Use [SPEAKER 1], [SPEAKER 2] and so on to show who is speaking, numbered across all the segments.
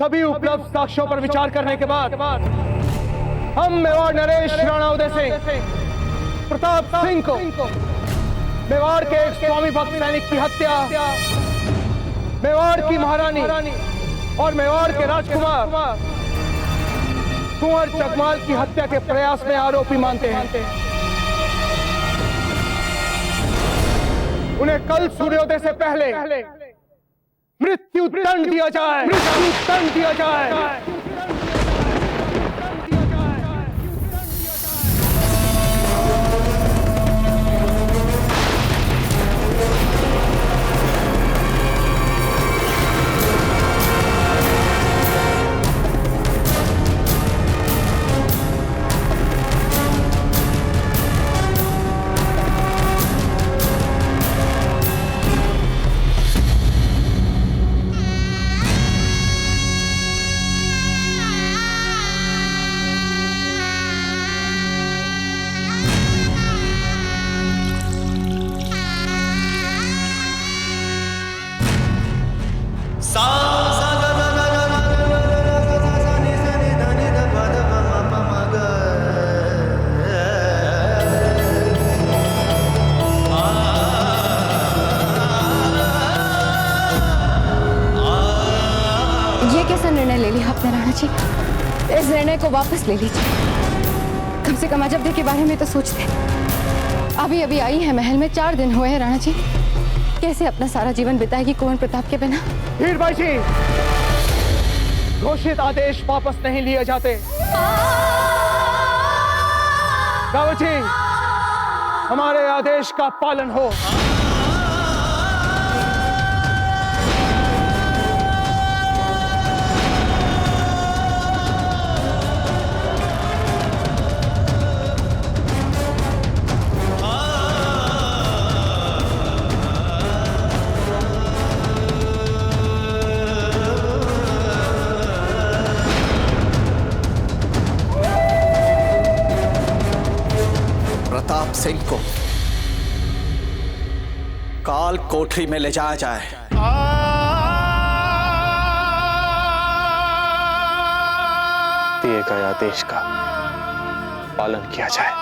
[SPEAKER 1] सभी उपलब्ध साक्ष्यों पर विचार करने के बाद हम मेवाड़ नरेश राणा उदय सिंह प्रताप सिंह को मेवाड़ के एक स्वामी भक्त सैनिक की हत्या, मेवाड़ की महारानी और मेवाड़ के राजकुमार कुंवर जगमाल की हत्या के प्रयास में आरोपी मानते हैं। उन्हें कल सूर्योदय से पहले मृत्यु दंड दिया जाए, मृत्यु दंड दिया जाए।
[SPEAKER 2] ये कैसा निर्णय ले लिया आपने राणा जी? इस निर्णय को वापस ले लीजिए। कम से कम अजब के बारे में तो सोचते। अभी अभी आई है महल में, 4 दिन हुए हैं राणा जी। कैसे अपना सारा जीवन बिताएगी कुंवर प्रताप के बिना?
[SPEAKER 1] हीरबाई जी, घोषित आदेश वापस नहीं लिए जाते। रावत जी, हमारे आदेश का पालन हो।
[SPEAKER 3] प्रताप सिंह को काल कोठरी में ले जाया जाए।
[SPEAKER 4] दिए गए आदेश का पालन किया जाए।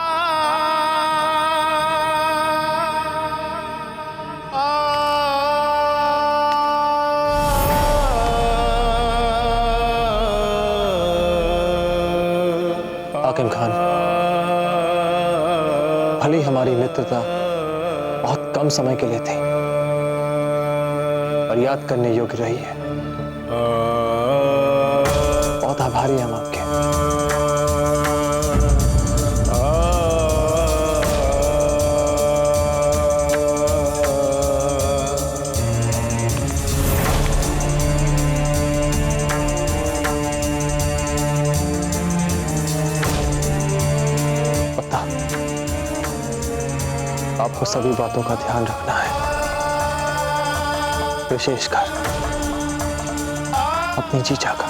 [SPEAKER 4] हाकिम खान, भली हमारी मित्रता बहुत कम समय के लिए थी, पर याद करने योग्य रही है। बहुत आभारी हैं हम आपके। आपको सभी बातों का ध्यान रखना है, विशेषकर अपनी जीजा का।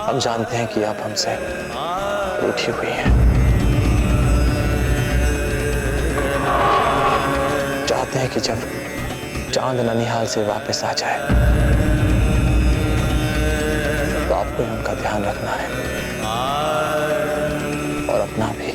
[SPEAKER 4] हम जानते हैं कि आप हमसे रूठी हुई हैं, चाहते हैं कि जब चांद ननिहाल से वापस आ जाए तो आपको उनका ध्यान रखना है और अपना भी।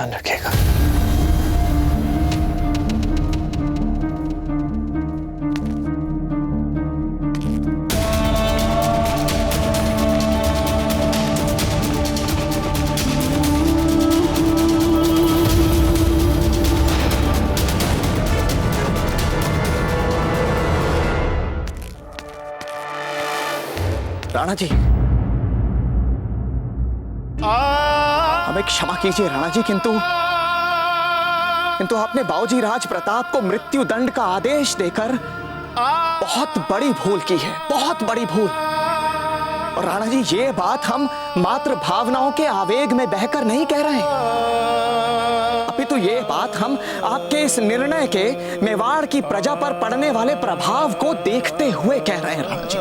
[SPEAKER 4] ध्यान रखिएगा।
[SPEAKER 3] राणा जी, हमें क्षमा कीजिए राणा जी, किंतु आपने बाबूजी राज प्रताप को मृत्यु दंड का आदेश देकर बहुत बड़ी भूल की है, बहुत बड़ी भूल। और राणा जी, ये बात हम मात्र भावनाओं के आवेग में बहकर नहीं कह रहे हैं, अपितु ये बात हम आपके इस निर्णय के मेवाड़ की प्रजा पर पड़ने वाले प्रभाव को देखते हुए कह रहे हैं। राणा जी,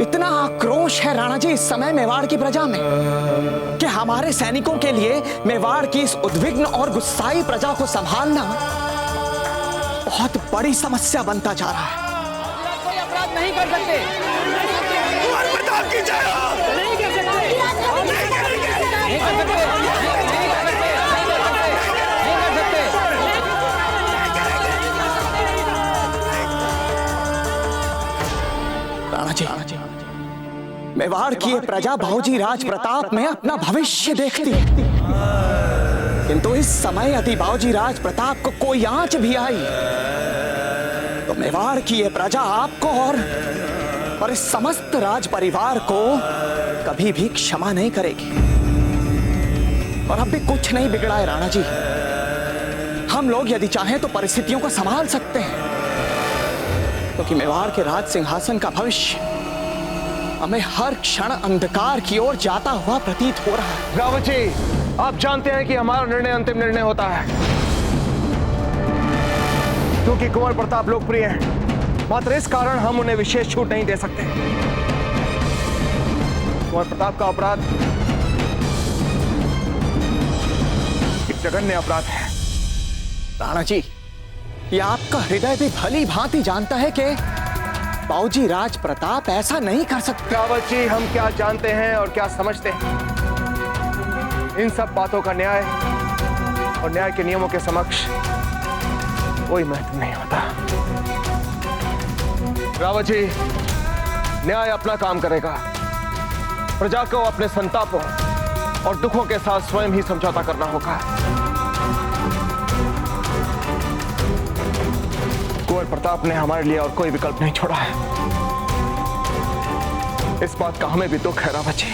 [SPEAKER 3] इतना आक्रोश है राणा जी इस समय मेवाड़ की प्रजा में कि हमारे सैनिकों के लिए मेवाड़ की इस उद्विग्न और गुस्साई प्रजा को संभालना बहुत बड़ी समस्या बनता जा रहा है।
[SPEAKER 1] कोई अपराध नहीं कर सकते,
[SPEAKER 5] कुंवर प्रताप की जय हो।
[SPEAKER 1] नहीं कर सकते, नहीं कर सकते, नहीं कर सकते, नहीं कर सकते, नहीं कर सकते।
[SPEAKER 3] राणा जी, मेवाड़ की ये प्रजा बाबूजी राज प्रताप में अपना भविष्य देखती है, किंतु इस समय यदि बाबूजी राज प्रताप को कोई आंच भी आई तो मेवाड़ की ये प्रजा आपको और इस समस्त राज परिवार को कभी भी क्षमा नहीं करेगी। और अब भी कुछ नहीं बिगड़ा है राणा जी, हम लोग यदि चाहें तो परिस्थितियों को संभाल सकते हैं, क्योंकि मेवाड़ के राज सिंहासन का भविष्य हमें हर क्षण अंधकार की ओर जाता हुआ प्रतीत हो रहा है।
[SPEAKER 1] रावत जी, आप जानते हैं कि हमारा निर्णय अंतिम निर्णय होता है, क्योंकि कुंवर प्रताप लोकप्रिय हैं। मात्र इस कारण हम उन्हें विशेष छूट नहीं दे सकते। कुंवर प्रताप का अपराध एक जघन्य अपराध है।
[SPEAKER 3] राणा जी, ये आपका हृदय भी भली भांति जानता है कि बाबूजी राज प्रताप ऐसा नहीं कर सकते।
[SPEAKER 1] रावत जी, हम क्या जानते हैं और क्या समझते हैं, इन सब बातों का न्याय और न्याय के नियमों के समक्ष कोई महत्व नहीं होता। रावत जी, न्याय अपना काम करेगा, प्रजा को अपने संतापों और दुखों के साथ स्वयं ही समझौता करना होगा। कुंवर प्रताप ने हमारे लिए और कोई विकल्प नहीं छोड़ा है। इस बात का हमें भी दुख है रावत जी,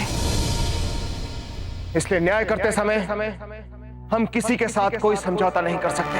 [SPEAKER 1] इसलिए न्याय करते समय हम किसी के साथ कोई समझौता नहीं कर सकते।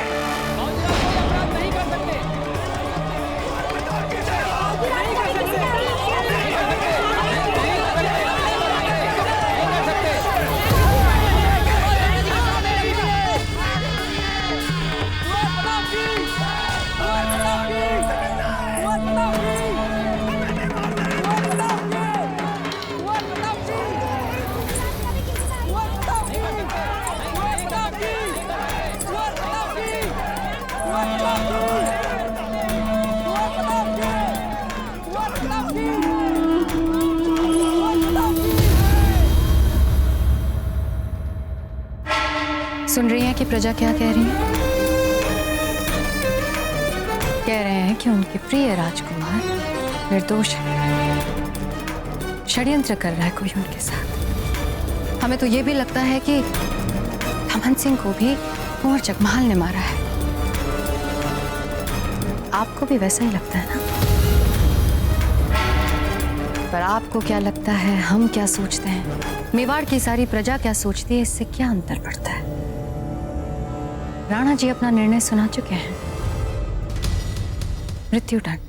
[SPEAKER 2] सुन रही हैं कि प्रजा क्या कह रही है? कह रहे हैं कि उनके प्रिय राजकुमार निर्दोष है, षड्यंत्र कर रहा है कोई उनके साथ। हमें तो ये भी लगता है कि थमन सिंह को भी कुंवर जगमहल ने मारा है। आपको भी वैसा ही लगता है ना? पर आपको क्या लगता है, हम क्या सोचते हैं, मेवाड़ की सारी प्रजा क्या सोचती है, इससे क्या अंतर पड़ता है? राणा जी अपना निर्णय सुना चुके हैं। मृत्यु दंड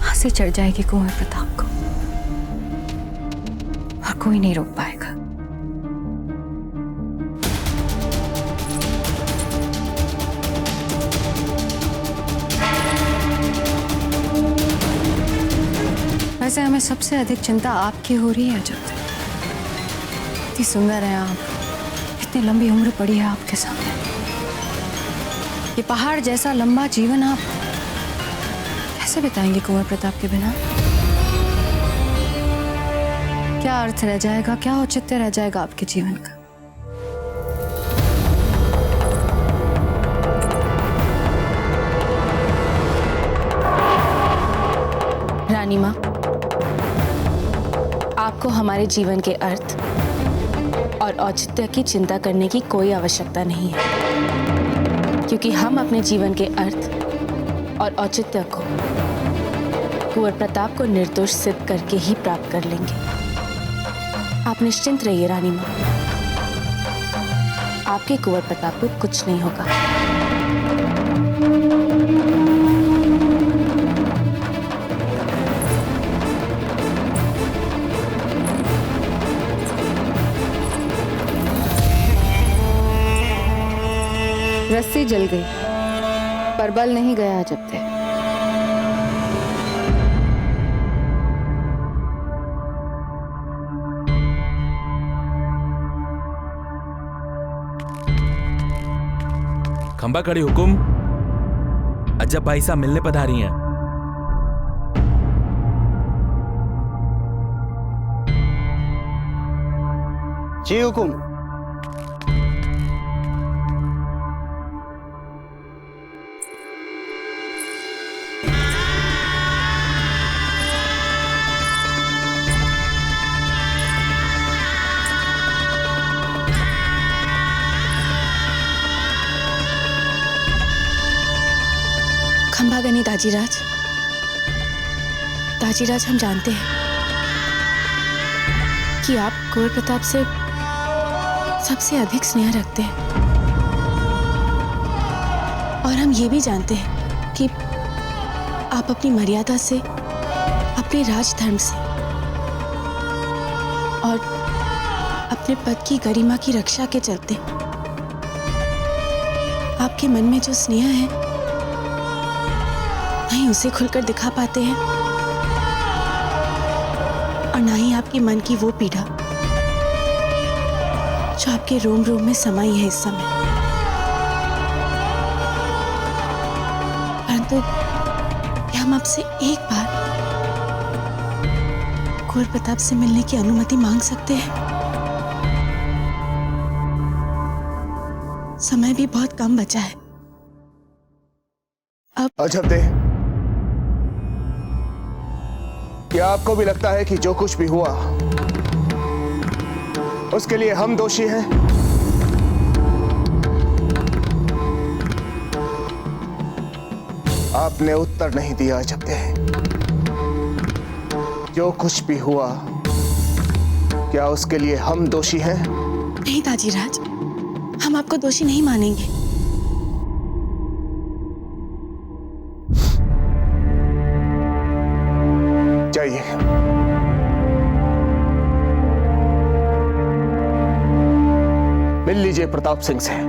[SPEAKER 2] फांसी चढ़ जाएगी कुंवर प्रताप को और कोई नहीं रोक पाएगा। वैसे हमें सबसे अधिक चिंता आपकी हो रही है। जब इतनी सुंदर है आप, इतनी लंबी उम्र पड़ी है आपके सामने, ये पहाड़ जैसा लंबा जीवन आप कैसे बिताएंगे कुंवर प्रताप के बिना? क्या अर्थ रह जाएगा, क्या औचित्य रह जाएगा आपके जीवन का? रानी माँ, आपको हमारे जीवन के अर्थ और औचित्य की चिंता करने की कोई आवश्यकता नहीं है, क्योंकि हम अपने जीवन के अर्थ और औचित्य को कुंवर प्रताप को निर्दोष सिद्ध करके ही प्राप्त कर लेंगे। आप निश्चिंत रहिए रानी माँ, आपके कुंवर प्रताप को कुछ नहीं होगा। रस्सी जल गई पर बल नहीं गया जब तक।
[SPEAKER 6] खंबा खड़ी हुकुम। अजब भाई साहब मिलने पधारी हैं।
[SPEAKER 1] जी हुकुम।
[SPEAKER 2] खंबागनी दाजीराज, दाजीराज हम जानते हैं कि आप कुंवर प्रताप से सबसे अधिक स्नेह रखते हैं, और हम ये भी जानते हैं कि आप अपनी मर्यादा से, अपने राजधर्म से और अपने पद की गरिमा की रक्षा के चलते आपके मन में जो स्नेह है नहीं उसे खुलकर दिखा पाते हैं, और ना ही आपके मन की वो पीड़ा जो आपके रोम रोम में समाई है इस समय। परंतु हम आपसे एक बार कुंवर प्रताप से मिलने की अनुमति मांग सकते हैं? समय भी बहुत कम बचा है। अब
[SPEAKER 1] अजब दे, क्या आपको भी लगता है कि जो कुछ भी हुआ उसके लिए हम दोषी हैं? आपने उत्तर नहीं दिया अजब दे। जो कुछ भी हुआ क्या उसके लिए हम दोषी हैं?
[SPEAKER 2] नहीं दाजीराज, हम आपको दोषी नहीं मानेंगे।
[SPEAKER 1] जाइए। मिल लीजिए प्रताप सिंह से।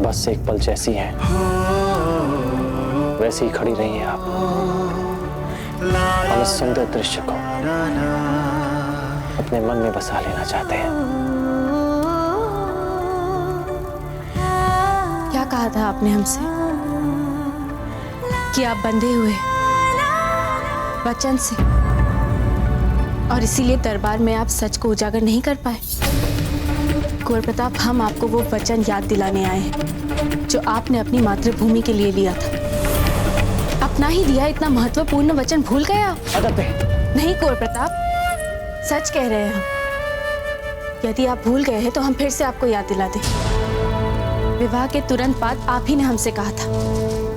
[SPEAKER 4] बस एक पल जैसी हैं वैसे ही खड़ी रही हैं आप। हम इस सुंदर दृश्य को अपने मन में बसा लेना चाहते हैं।
[SPEAKER 2] क्या कहा था आपने हमसे कि आप बंधे हुए वचन से, और इसीलिए दरबार में आप सच को उजागर नहीं कर पाए? कुंवर प्रताप, हम आपको वो वचन याद दिलाने आए हैं जो आपने अपनी मातृभूमि के लिए लिया था। अपना ही दिया इतना महत्वपूर्ण वचन भूल गए आप? नहीं कुंवर प्रताप, सच कह रहे हैं हम। यदि आप भूल गए हैं तो हम फिर से आपको याद दिला दें। विवाह के तुरंत बाद आप ही ने हमसे कहा था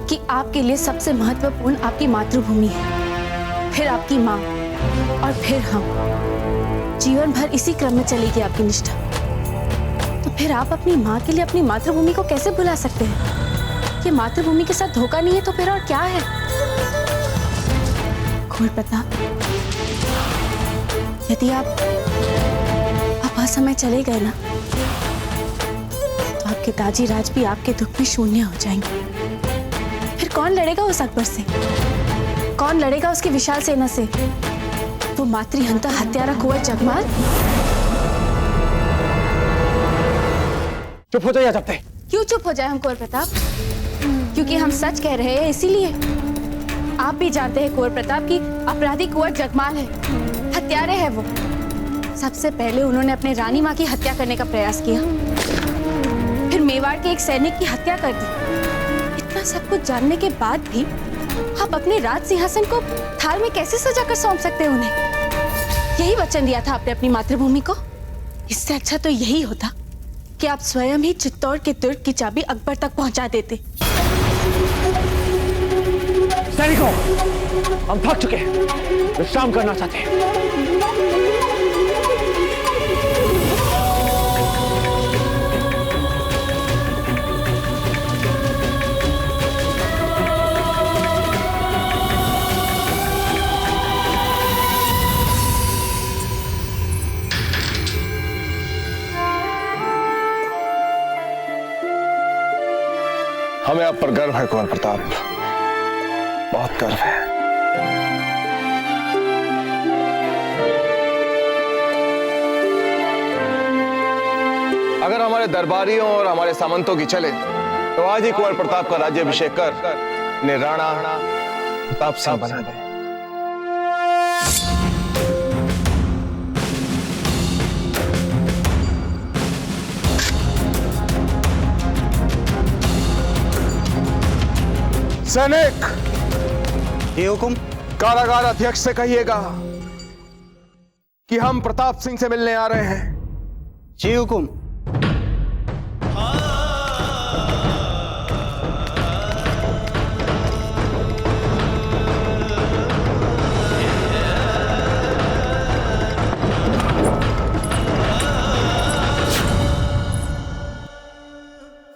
[SPEAKER 2] कि आपके लिए सबसे महत्वपूर्ण आपकी मातृभूमि है, फिर आपकी माँ, और फिर हम। जीवन भर इसी क्रम में चलेगी आपकी निष्ठा। तो फिर आप अपनी माँ के लिए अपनी मातृभूमि को कैसे भुला सकते हैं? ये मातृभूमि के साथ धोखा नहीं है तो फिर और क्या है? कुंवर प्रताप, यदि आप असमय चले गए ना तो आपके दाजीराज भी आपके दुख में शून्य हो जाएंगे। फिर कौन लड़ेगा उस अकबर से? कौन लड़ेगा उसकी विशाल सेना से?
[SPEAKER 7] वो मातृहंता हत्यारा कुंवर जगमाल?
[SPEAKER 3] चुप हो जाइए जब्ते।
[SPEAKER 7] क्यों चुप हो जाए हम कुंवर प्रताप? क्योंकि हम सच कह रहे हैं इसीलिए। आप भी जानते हैं कुंवर प्रताप की अपराधी कुंवर जगमाल है, हत्यारे है वो। सबसे पहले उन्होंने अपने रानी माँ की हत्या करने का प्रयास किया, फिर मेवाड़ के एक सैनिक की हत्या कर दी। इतना सब कुछ जानने के बाद भी आप अपने राज सिंहासन को थाल में कैसे सजा कर सौंप सकते हैं उन्हें? यही वचन दिया था आपने अपनी मातृभूमि को। इससे अच्छा तो यही होता कि आप स्वयं ही चित्तौड़ के दुर्ग की चाबी अकबर तक पहुंचा देते।
[SPEAKER 3] सैनिकों, हम थक चुके हैं, विश्राम करना चाहते हैं।
[SPEAKER 5] हमें आप पर गर्व है कुंवर प्रताप, बहुत गर्व है। अगर हमारे दरबारियों और हमारे सामंतों की चले तो आज ही कुंवर प्रताप का राज्याभिषेक कर इन्हें राणा प्रताप सिंह बना दे। सैनिक,
[SPEAKER 3] ये हुकुम।
[SPEAKER 5] कारागार अध्यक्ष से कहिएगा कि हम प्रताप सिंह से मिलने आ रहे हैं।
[SPEAKER 3] जी हुकुम।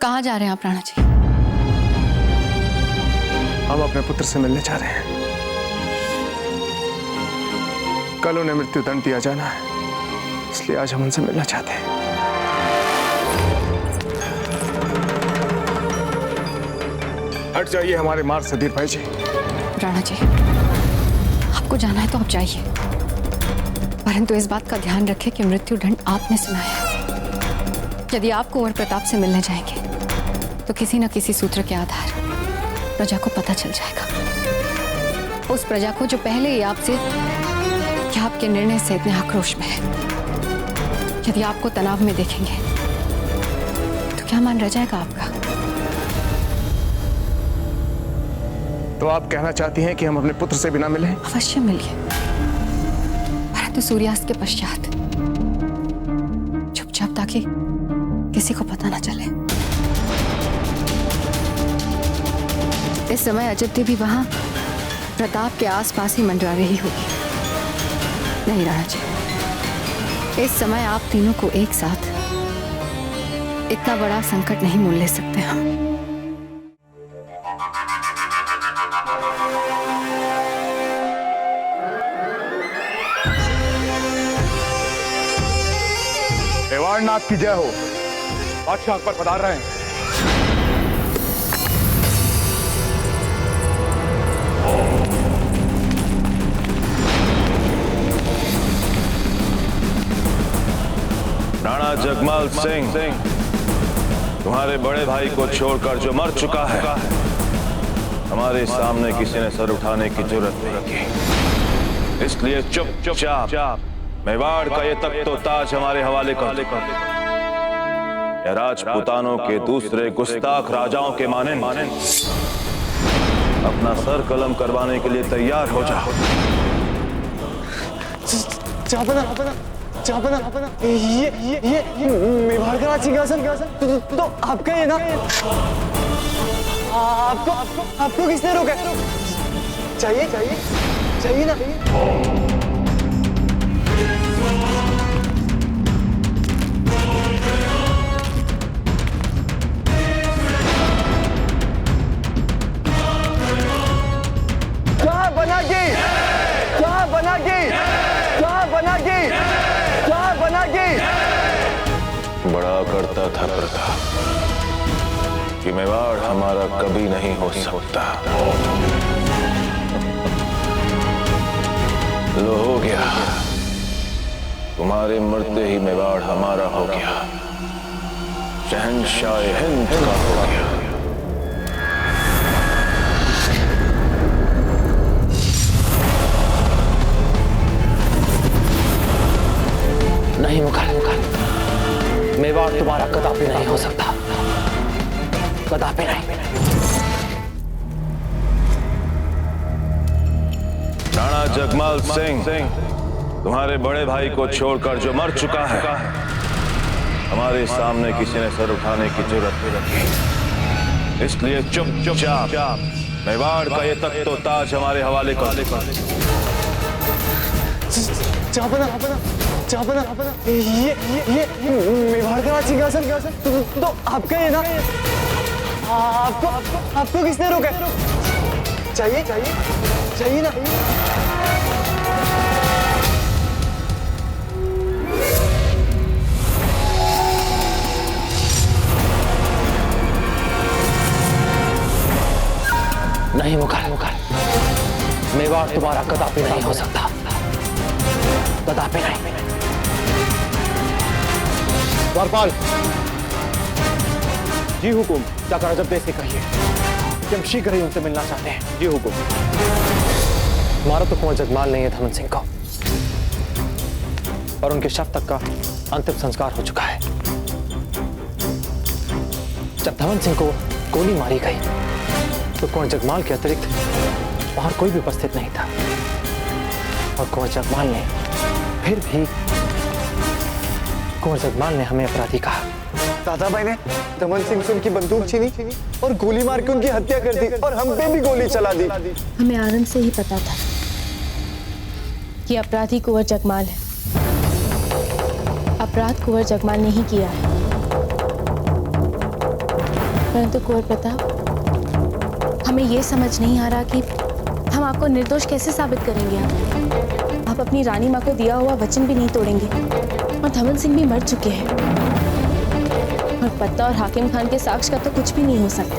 [SPEAKER 2] कहाँ जा रहे हैं आप राणा जी?
[SPEAKER 5] हम अपने पुत्र से मिलने जा रहे हैं। कल उन्हें मृत्यु दंड दिया जाना है, इसलिए आज हम उनसे मिलना चाहते हैं। हट जाइए हमारे मार्ग से धीर भाई जी।
[SPEAKER 2] राणा जी, आपको जाना है तो आप जाइए, परंतु इस बात का ध्यान रखें कि मृत्यु दंड आपने सुनाया है। यदि आप कुंवर प्रताप से मिलने जाएंगे तो किसी न किसी सूत्र के आधार प्रजा को पता चल जाएगा। उस प्रजा को जो पहले ही आपसे कि आपके निर्णय से इतने आक्रोश में है, यदि आपको तनाव में देखेंगे तो क्या मान रह जाएगा आपका?
[SPEAKER 5] तो आप कहना चाहती हैं कि हम अपने पुत्र से बिना मिले?
[SPEAKER 2] अवश्य मिलिए, परंतु सूर्यास्त के पश्चात, चुपचाप, ताकि किसी को पता ना चले। इस समय अजब भी वहां प्रताप के आसपास ही मंडरा रही होगी। नहीं राणा जी, इस समय आप तीनों को एक साथ इतना बड़ा संकट नहीं मोल ले सकते हम।
[SPEAKER 5] मेवाड़नाथ की जय हो। बादशाह अकबर पधार रहे हैं।
[SPEAKER 8] राणा जगमाल सिंह, तुम्हारे बड़े भाई को छोड़कर जो मर चुका है, हमारे सामने किसी ने सर उठाने की जरूरत नहीं की। इसलिए चुपचाप मेवाड़ का ये तख्तो ताज हमारे हवाले कर। या राजपूतानों के दूसरे गुस्ताख राजाओं के माने अपना सर कलम करवाने के लिए तैयार हो जाओ।
[SPEAKER 3] ये मेवाड़ का सिंहासन तो आपका ही है ना? आपको किसने रोका? चाहिए ना?
[SPEAKER 8] बड़ा करता था प्रताप कि मेवाड़ हमारा कभी नहीं हो सकता। लो हो गया, तुम्हारे मरते ही मेवाड़ हमारा हो गया, शहंशाह हिंद का हो गया।
[SPEAKER 4] नहीं मुगल, मेवाड़ तुम्हारा कदापि नहीं हो सकता, कदापि नहीं।
[SPEAKER 8] राणा जगमाल सिंह, तुम्हारे बड़े भाई को छोड़कर जो मर चुका है, हमारे सामने किसी ने सर उठाने की जरूरत नहीं रखी, इसलिए चुपचाप मेवाड़ का ये तख्तो ताज हमारे हवाले कर।
[SPEAKER 3] ये मेवाड़ का सिंहासन तो आपका है ना? आपको किसने रोका? चाहिए ना?
[SPEAKER 4] नहीं मुगल, मेवाड़ तुम्हारा कदापि नहीं हो सकता, कदापि नहीं।
[SPEAKER 1] द्वारपाल जी हुकुम, जाकर अजब देश से कहिए कि हम शीघ्र ही उनसे मिलना चाहते हैं। जी हुकुम।
[SPEAKER 4] मारा तो कुंवर जगमाल नहीं है धमन सिंह को, और उनके शव तक का अंतिम संस्कार हो चुका है। जब धमन सिंह को गोली मारी गई तो कुंवर जगमाल के अतिरिक्त बाहर कोई भी उपस्थित नहीं था, और कुंवर जगमाल ने फिर भी कुंवर जगमाल ने हमें अपराधी कहा।
[SPEAKER 3] दादा भाई ने धमन सिंह से उनकी बंदूक छीनी और गोली मार के उनकी हत्या कर दी, और हम पे भी गोली चला दी।
[SPEAKER 7] हमें आरंभ से ही पता था कि अपराधी कुंवर जगमाल है। अपराध कुंवर जगमाल ने ही किया है, परंतु कुंवर प्रताप, हमें यह समझ नहीं आ रहा कि हम आपको निर्दोष कैसे साबित करेंगे। आप अपनी रानी माँ को दिया हुआ वचन भी नहीं तोड़ेंगे, और धमन सिंह भी मर चुके हैं, और पत्ता और हाकिम खान के साक्ष्य का तो कुछ भी नहीं हो सकता।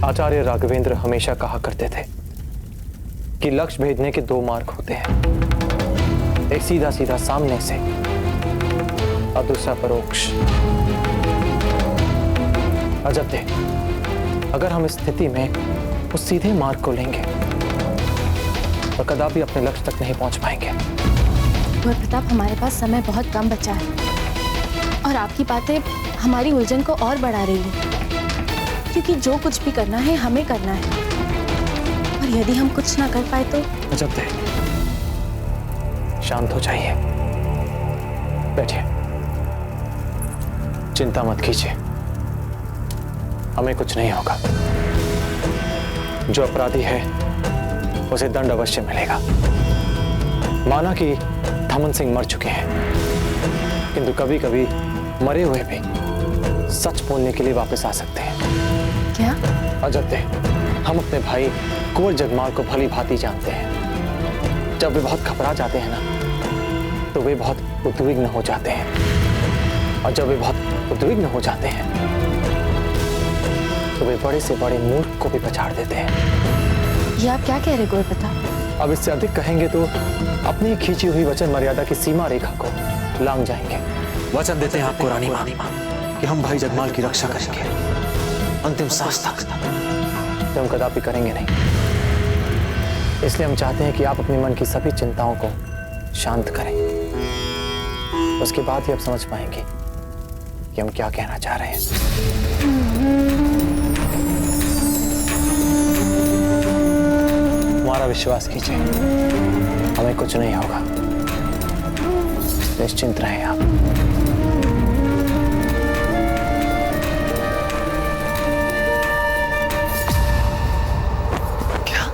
[SPEAKER 4] आचार्य राघवेंद्र हमेशा कहा करते थे कि लक्ष्य भेदने के दो मार्ग होते हैं, एक सीधा सीधा सामने से और दूसरा परोक्ष। अजब थे, अगर हम इस स्थिति में उस सीधे मार्ग को लेंगे तो कदापि अपने लक्ष्य तक नहीं पहुंच पाएंगे।
[SPEAKER 7] कुंवर प्रताप, हमारे पास समय बहुत कम बचा है, और आपकी बातें हमारी उलझन को और बढ़ा रही है, क्योंकि जो कुछ भी करना है हमें करना है, और यदि हम कुछ ना कर पाए तो।
[SPEAKER 4] अजब थे, शांत हो जाइए, बैठिए, चिंता मत कीजिए, हमें कुछ नहीं होगा। जो अपराधी है उसे दंड अवश्य मिलेगा। माना कि धमन सिंह मर चुके हैं, किंतु कभी कभी मरे हुए भी सच बोलने के लिए वापस आ सकते हैं।
[SPEAKER 7] क्या?
[SPEAKER 4] अजब थे, हम अपने भाई कुंवर जगमाल को भली भांति जानते हैं। जब वे बहुत घबरा जाते हैं ना, तो वे बहुत उद्विग्न हो जाते हैं, और जब वे बहुत उद्विग्न हो जाते हैं तो वे बड़े से बड़े मूर्ख को भी पछाड़ देते हैं।
[SPEAKER 7] ये आप क्या कह रहे कुंवर प्रताप?
[SPEAKER 4] अब इससे अधिक कहेंगे तो अपनी खींची हुई वचन मर्यादा की सीमा रेखा को लांघ जाएंगे।
[SPEAKER 6] वचन देते हैं आपको रानी माँ कि हम भाई जगमाल की रक्षा करेंगे अंतिम सांस तक।
[SPEAKER 4] तो हम कदापि करेंगे नहीं, इसलिए हम चाहते हैं कि आप अपने मन की सभी चिंताओं को शांत करें। उसके बाद ही आप समझ पाएंगे कि हम क्या कहना चाह रहे हैं। हमारा विश्वास कीजिए, हमें कुछ नहीं होगा, निश्चिंत रहें आप।
[SPEAKER 6] क्या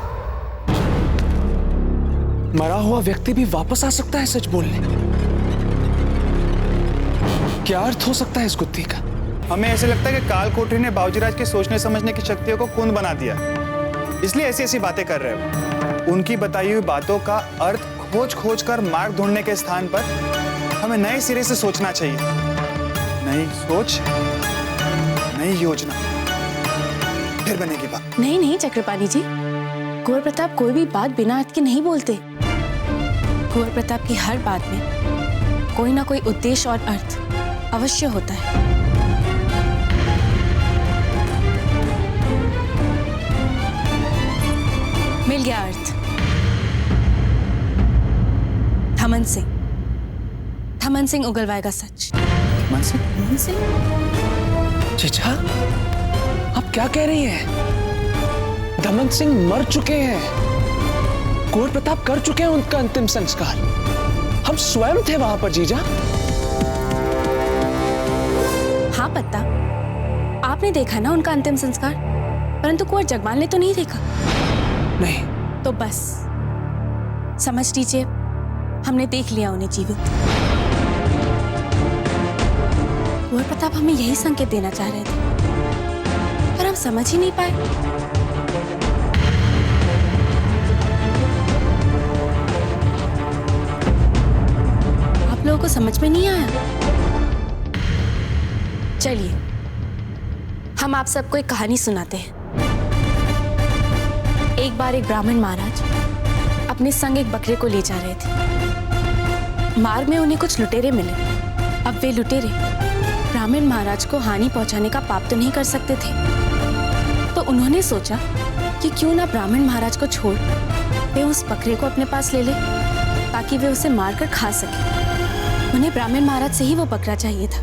[SPEAKER 6] मरा हुआ व्यक्ति भी वापस आ सकता है सच बोलने? क्या अर्थ हो सकता है इस गुत्थी का?
[SPEAKER 9] हमें ऐसे लगता है कि काल कोठरी ने बाबूजीराज के सोचने समझने की शक्तियों को कुंद बना दिया, इसलिए ऐसी ऐसी बातें कर रहे हो। उनकी बताई हुई बातों का अर्थ खोज खोज कर मार्ग ढूंढने के स्थान पर हमें नए सिरे से सोचना चाहिए। नई सोच, नई योजना, फिर बनेगी बात।
[SPEAKER 7] नहीं नहीं चक्रपाणी जी, कुंवर प्रताप कोई भी बात बिना अर्थ के नहीं बोलते। कुंवर प्रताप की हर बात में कोई ना कोई उद्देश्य और अर्थ अवश्य होता है। मिल गया अर्थ। थमन सिंह उगलवाएगा सच।
[SPEAKER 9] थमन सिंह?
[SPEAKER 4] जीजा, आप क्या कह रही हैं? दमन सिंह मर चुके हैं। कुंवर प्रताप कर चुके हैं उनका अंतिम संस्कार। हम स्वयं थे वहां पर जीजा।
[SPEAKER 7] हाँ पत्ता, आपने देखा ना उनका अंतिम संस्कार, परंतु कुंवर जगमाल ने तो नहीं देखा।
[SPEAKER 4] नहीं।
[SPEAKER 7] तो बस समझ लीजिए हमने देख लिया उन्हें जीवित। कुंवर प्रताप हमें यही संकेत देना चाह रहे थे, पर हम समझ ही नहीं पाए। आप लोगों को समझ में नहीं आया? चलिए हम आप सबको एक कहानी सुनाते हैं। एक बार एक ब्राह्मण महाराज अपने संग एक बकरे को ले जा रहे थे। मार्ग में उन्हें कुछ लुटेरे मिले। अब वे लुटेरे ब्राह्मण महाराज को हानि पहुंचाने का पाप तो नहीं कर सकते थे, तो उन्होंने सोचा कि क्यों ना ब्राह्मण महाराज को छोड़ वे उस बकरे को अपने पास ले ले, ताकि वे उसे मारकर खा सके। उन्हें ब्राह्मण महाराज से ही वो बकरा चाहिए था,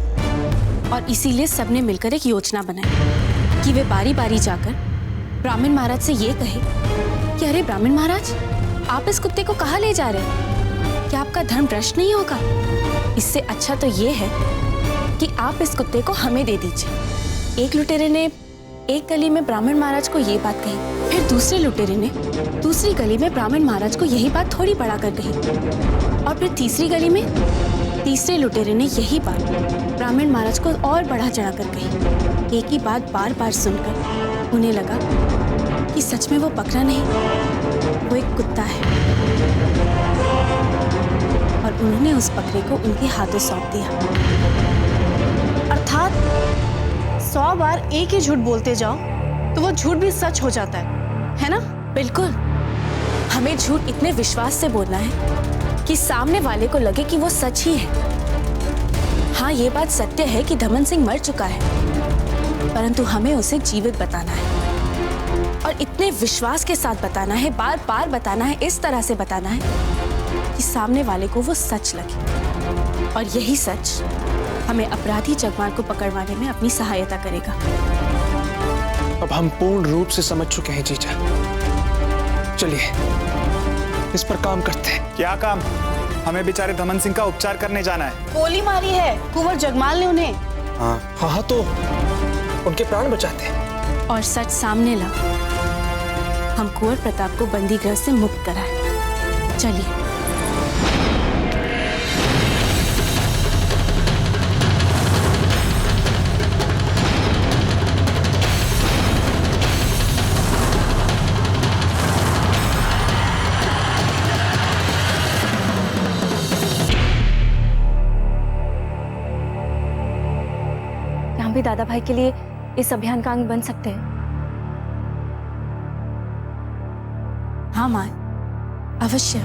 [SPEAKER 7] और इसीलिए सबने मिलकर एक योजना बनाई कि वे बारी बारी जाकर ब्राह्मण महाराज से ये कहे कि अरे ब्राह्मण महाराज, आप इस कुत्ते को कहाँ ले जा रहे हैं? क्या आपका धर्म भ्रष्ट नहीं होगा? इससे अच्छा तो ये है कि आप इस कुत्ते को हमें दे दीजिए। एक लुटेरे ने एक गली में ब्राह्मण महाराज को ये बात कही, फिर दूसरे लुटेरे ने दूसरी गली में ब्राह्मण महाराज को यही बात थोड़ी बढ़ा कर कही, और फिर तीसरी गली में तीसरे लुटेरे ने यही बात ब्राह्मण महाराज को और बढ़ा चढ़ा कर कही। एक ही बात बार बार सुनकर उन्हें लगा कि सच में वो बकरा नहीं, वो एक कुत्ता है, और उन्होंने उस बकरे को उनके हाथों सौंप दिया।
[SPEAKER 10] अर्थात 100 बार एक ही झूठ बोलते जाओ तो वो झूठ भी सच हो जाता है ना?
[SPEAKER 7] बिल्कुल। हमें झूठ इतने विश्वास से बोलना है कि सामने वाले को लगे कि वो सच ही है। हाँ, ये बात सत्य है कि दमन सिंह मर चुका है, परंतु हमें उसे जीवित बताना है, और इतने विश्वास के साथ बताना है, बार बार बताना है, इस तरह से बताना है कि सामने वाले को वो सच लगे, और यही सच हमें अपराधी जगमाल को पकड़वाने में अपनी सहायता करेगा।
[SPEAKER 4] अब हम पूर्ण रूप से समझ चुके हैं जीजा। चलिए इस पर काम करते हैं।
[SPEAKER 9] क्या काम? हमें बेचारे दमन सिंह का उपचार करने जाना है।
[SPEAKER 10] गोली मारी है कुंवर जगमाल ने उन्हें।
[SPEAKER 4] हाँ, तो उनके प्राण बचाते हैं।
[SPEAKER 7] और सच सामने ला, हम कुंवर प्रताप को बंदी गृह से मुक्त कराएं। चलिए।
[SPEAKER 2] हम भी दादा भाई के लिए इस अभियान का अंग बन सकते हैं।
[SPEAKER 7] हाँ मां, अवश्य।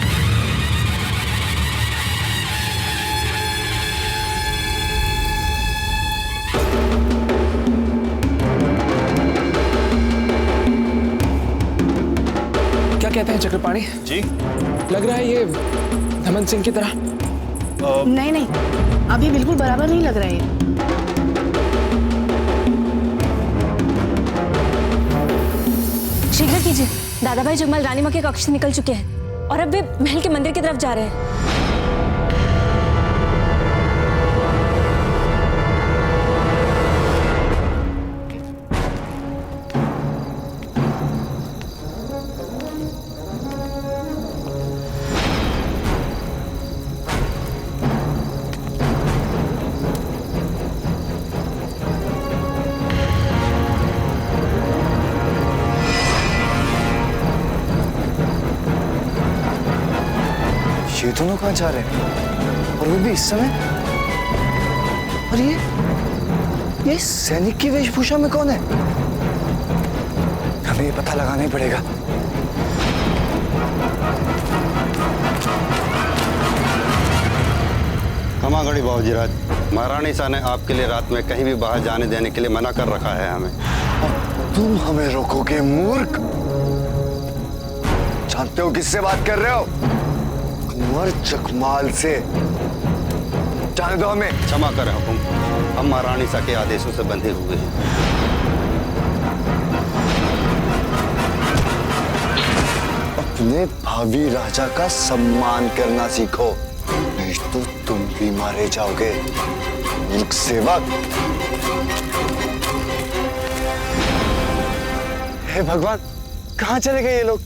[SPEAKER 4] क्या कहते हैं चक्रपाणी
[SPEAKER 9] जी?
[SPEAKER 4] लग रहा है ये दमन सिंह की तरह?
[SPEAKER 10] नहीं नहीं, अभी बिल्कुल बराबर नहीं लग रहा है।
[SPEAKER 2] शीघ्र कीजिए, दादा भाई जगमाल रानी मां के कक्ष से निकल चुके हैं और अब वे महल के मंदिर की तरफ जा रहे हैं।
[SPEAKER 6] ये दोनों कहाँ जा रहे हैं? और वो भी इस समय? और ये सैनिक की वेशभूषा में कौन है? हमें ये पता लगाना ही पड़ेगा।
[SPEAKER 11] क्षमा करिए बाबूजीराज, महारानी सा ने आपके लिए रात में कहीं भी बाहर जाने देने के लिए मना कर रखा है हमें।
[SPEAKER 6] तुम हमें रोकोगे मूर्ख? जानते हो किससे बात कर रहे हो? कुंवर जगमाल से। जाने दो हमें।
[SPEAKER 11] क्षमा करें हुकुम, हम महारानी सा के आदेशों से बंधे हुए हैं।
[SPEAKER 6] अपने भावी राजा का सम्मान करना सीखो, नहीं तो तुम भी मारे जाओगे मूर्ख सेवक। हे भगवान, कहां चले गए ये लोग?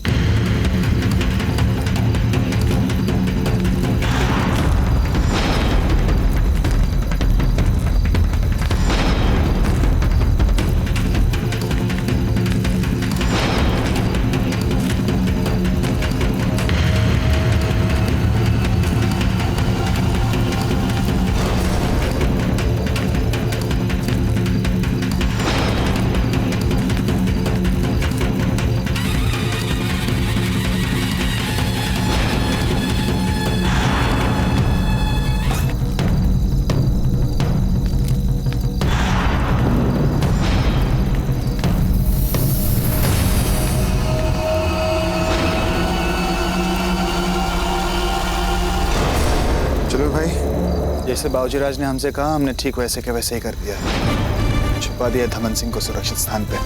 [SPEAKER 9] जैसे बाबूजीराज ने हमसे कहा, हमने ठीक वैसे के वैसे ही कर दिया है। छुपा दिया धमन सिंह को सुरक्षित स्थान पे।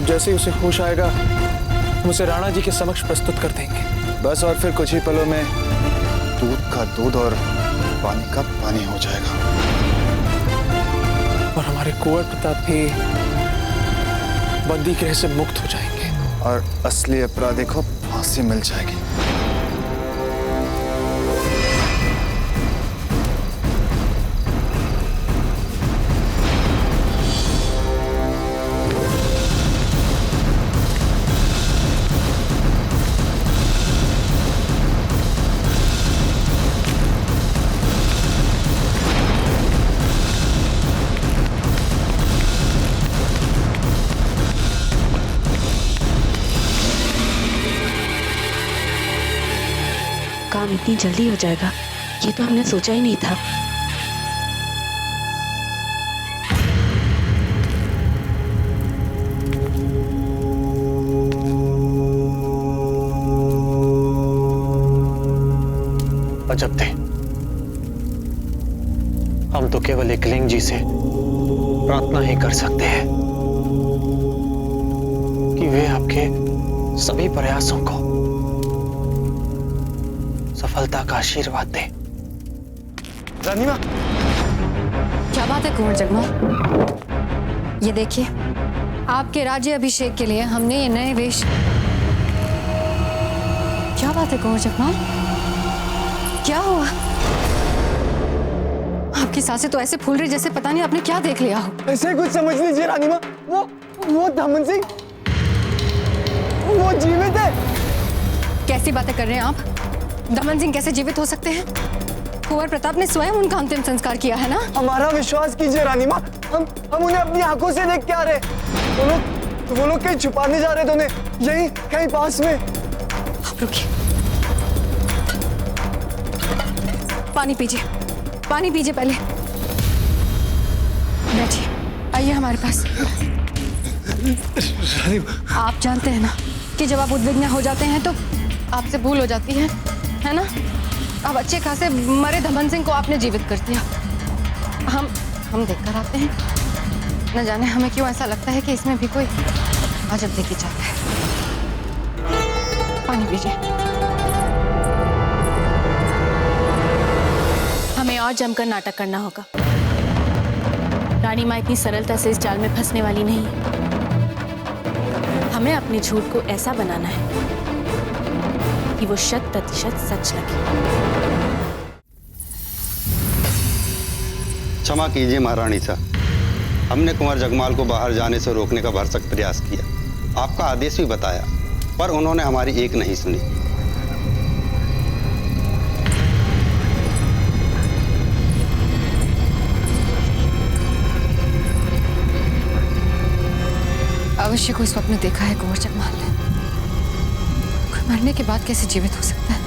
[SPEAKER 1] जैसे ही उसे होश आएगा हम उसे राणा जी के समक्ष प्रस्तुत कर देंगे।
[SPEAKER 9] बस, और फिर कुछ ही पलों में दूध का दूध और पानी का पानी हो जाएगा।
[SPEAKER 1] और हमारे कुंवर प्रताप भी बंदी गृह से मुक्त हो जाएंगे
[SPEAKER 9] और असली अपराधी को फांसी मिल जाएगी।
[SPEAKER 12] काम इतनी जल्दी हो जाएगा, ये तो हमने सोचा ही नहीं था।
[SPEAKER 4] अजब थे, हम तो केवल एकलिंग जी से प्रार्थना ही कर सकते हैं कि वे आपके सभी प्रयासों को सफलता का आशीर्वाद दे।
[SPEAKER 6] रानीमा,
[SPEAKER 2] क्या बात है कुंवर जगमाल? ये देखिए, आपके राज्य अभिषेक के लिए हमने ये नए वेश। क्या बात है कुंवर जगमाल? क्या हुआ? आपकी सांसें तो ऐसे फूल रही जैसे पता नहीं आपने क्या देख लिया हो।
[SPEAKER 6] ऐसे कुछ समझ लीजिए रानीमा, वो धमन सिंह वो जीवित है।
[SPEAKER 2] कैसी बातें कर रहे हैं आप? दमन सिंह कैसे जीवित हो सकते हैं? कुंवर प्रताप ने स्वयं उनका अंतिम संस्कार किया है ना?
[SPEAKER 6] हमारा विश्वास कीजिए रानीमा, हम उन्हें अपनी आंखों से देख के आ रहे। वो लोग कहीं छुपाने जा रहे थे उन्हें, यहीं कहीं पास में।
[SPEAKER 2] आप रुकिए, पानी पीजिए, पानी पीजिए पहले। बैठिए, आइए हमारे पास। आप जानते हैं ना कि जब आप उद्विग्न हो जाते हैं तो आपसे भूल हो जाती है ना? अब अच्छे खासे मरे धमन सिंह को आपने जीवित कर दिया। हम देखकर आते हैं। न जाने हमें क्यों ऐसा लगता है कि इसमें भी कोई अजब देखी जाता है। पानी पीजिए।
[SPEAKER 7] हमें और जमकर नाटक करना होगा। रानी माँ इतनी सरलता से इस जाल में फंसने वाली नहीं है। हमें अपने झूठ को ऐसा बनाना है कि वो 100% सच लगे।
[SPEAKER 11] क्षमा कीजिए महारानी सा, हमने कुंवर जगमाल को बाहर जाने से रोकने का भरसक प्रयास किया। आपका आदेश भी बताया, पर उन्होंने हमारी एक नहीं सुनी।
[SPEAKER 2] अवश्य कोई स्वप्न देखा है कुंवर जगमाल ने। कोई मरने के बाद कैसे जीवित हो सकता है?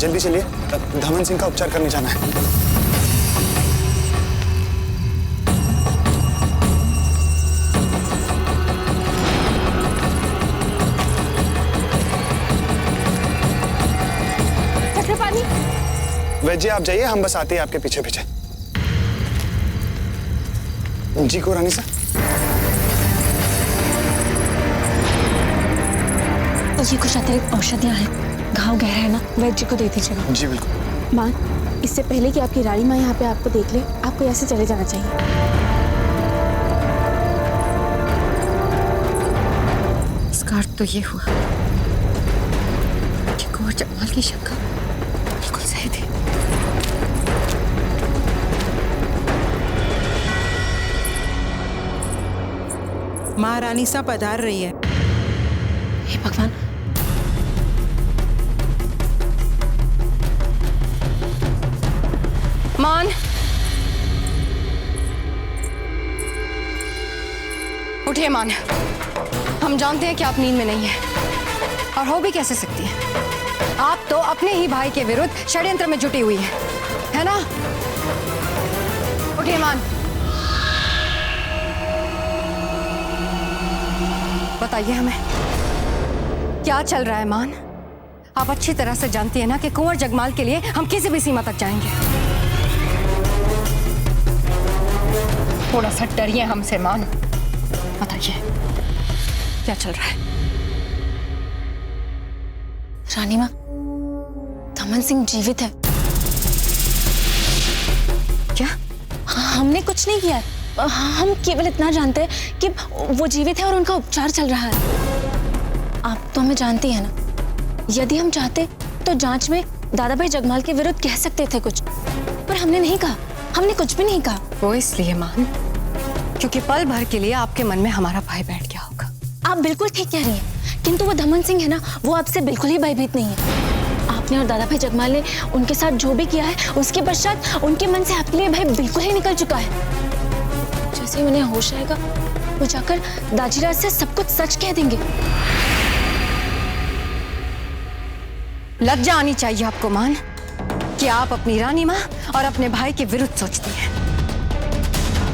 [SPEAKER 9] जल्दी चलिए, धमन सिंह का उपचार करने जाना है।
[SPEAKER 7] चक्रपाणी,
[SPEAKER 9] वैद्य जी आप जाइए, हम बस आते हैं आपके पीछे पीछे। जी को रानी सर।
[SPEAKER 12] जी कुछ अतिरिक्त औषधियाँ हैं, घाव गहरा है ना, वैद्य जी को दे दीजिएगा।
[SPEAKER 9] जी बिल्कुल।
[SPEAKER 7] माँ, इससे पहले कि आपकी रानी माँ यहाँ पे आपको देख ले, आपको ऐसे चले जाना चाहिए।
[SPEAKER 2] इसका अर्थ तो ये हुआ कि कुंवर जगमाल की शंका बिल्कुल सही थी।
[SPEAKER 13] महारानी सा पधार रही है।
[SPEAKER 12] हे भगवान,
[SPEAKER 2] मान, उठिए मान। हम जानते हैं कि आप नींद में नहीं हैं और हो भी कैसे सकती हैं। आप तो अपने ही भाई के विरुद्ध षड्यंत्र में जुटी हुई है ना? उठिए मान, बताइए हमें क्या चल रहा है। मान, आप अच्छी तरह से जानती है ना कि कुंवर जगमाल के लिए हम किसी भी सीमा तक जाएंगे। थोड़ा सा डरिए हमसे मान, बताइए क्या चल रहा है।
[SPEAKER 12] रानी माँ, धमन सिंह जीवित है।
[SPEAKER 2] क्या?
[SPEAKER 12] हमने कुछ नहीं किया है। हम केवल इतना जानते हैं कि वो जीवित है और उनका उपचार चल रहा है। आप तो हमें जानती है ना, यदि हम चाहते तो जांच में दादा भाई जगमाल के विरुद्ध कह सकते थे कुछ, पर हमने नहीं कहा, हमने कुछ भी नहीं कहा।
[SPEAKER 2] वो इसलिए मान, क्योंकि पल भर के लिए आपके मन में हमारा भाई बैठ गया होगा।
[SPEAKER 12] आप बिल्कुल ठीक कह रही हैं, किंतु वो धमन सिंह है ना, वो आपसे बिल्कुल ही भयभीत नहीं है। आपने और दादा भाई जगमाल ने उनके साथ जो भी किया है, उसके पश्चात उनके मन से आपके लिए भय बिल्कुल ही निकल चुका है। जैसे ही उन्हें होश आएगा, वो जाकर दाजीराज से सब कुछ सच कह देंगे।
[SPEAKER 2] लज्जा आनी चाहिए आपको मान, कि आप अपनी रानी माँ और अपने भाई के विरुद्ध सोचती हैं।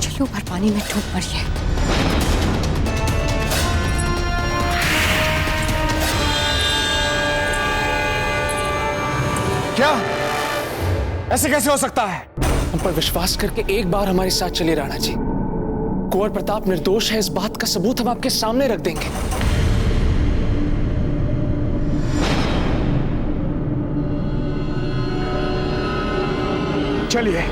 [SPEAKER 2] चलो भर पानी में डूब मरिए।
[SPEAKER 1] क्या? ऐसे कैसे हो सकता है?
[SPEAKER 3] हम पर विश्वास करके एक बार हमारे साथ चलिए राणा जी। कुंवर प्रताप निर्दोष है, इस बात का सबूत हम आपके सामने रख देंगे।
[SPEAKER 1] चलिए।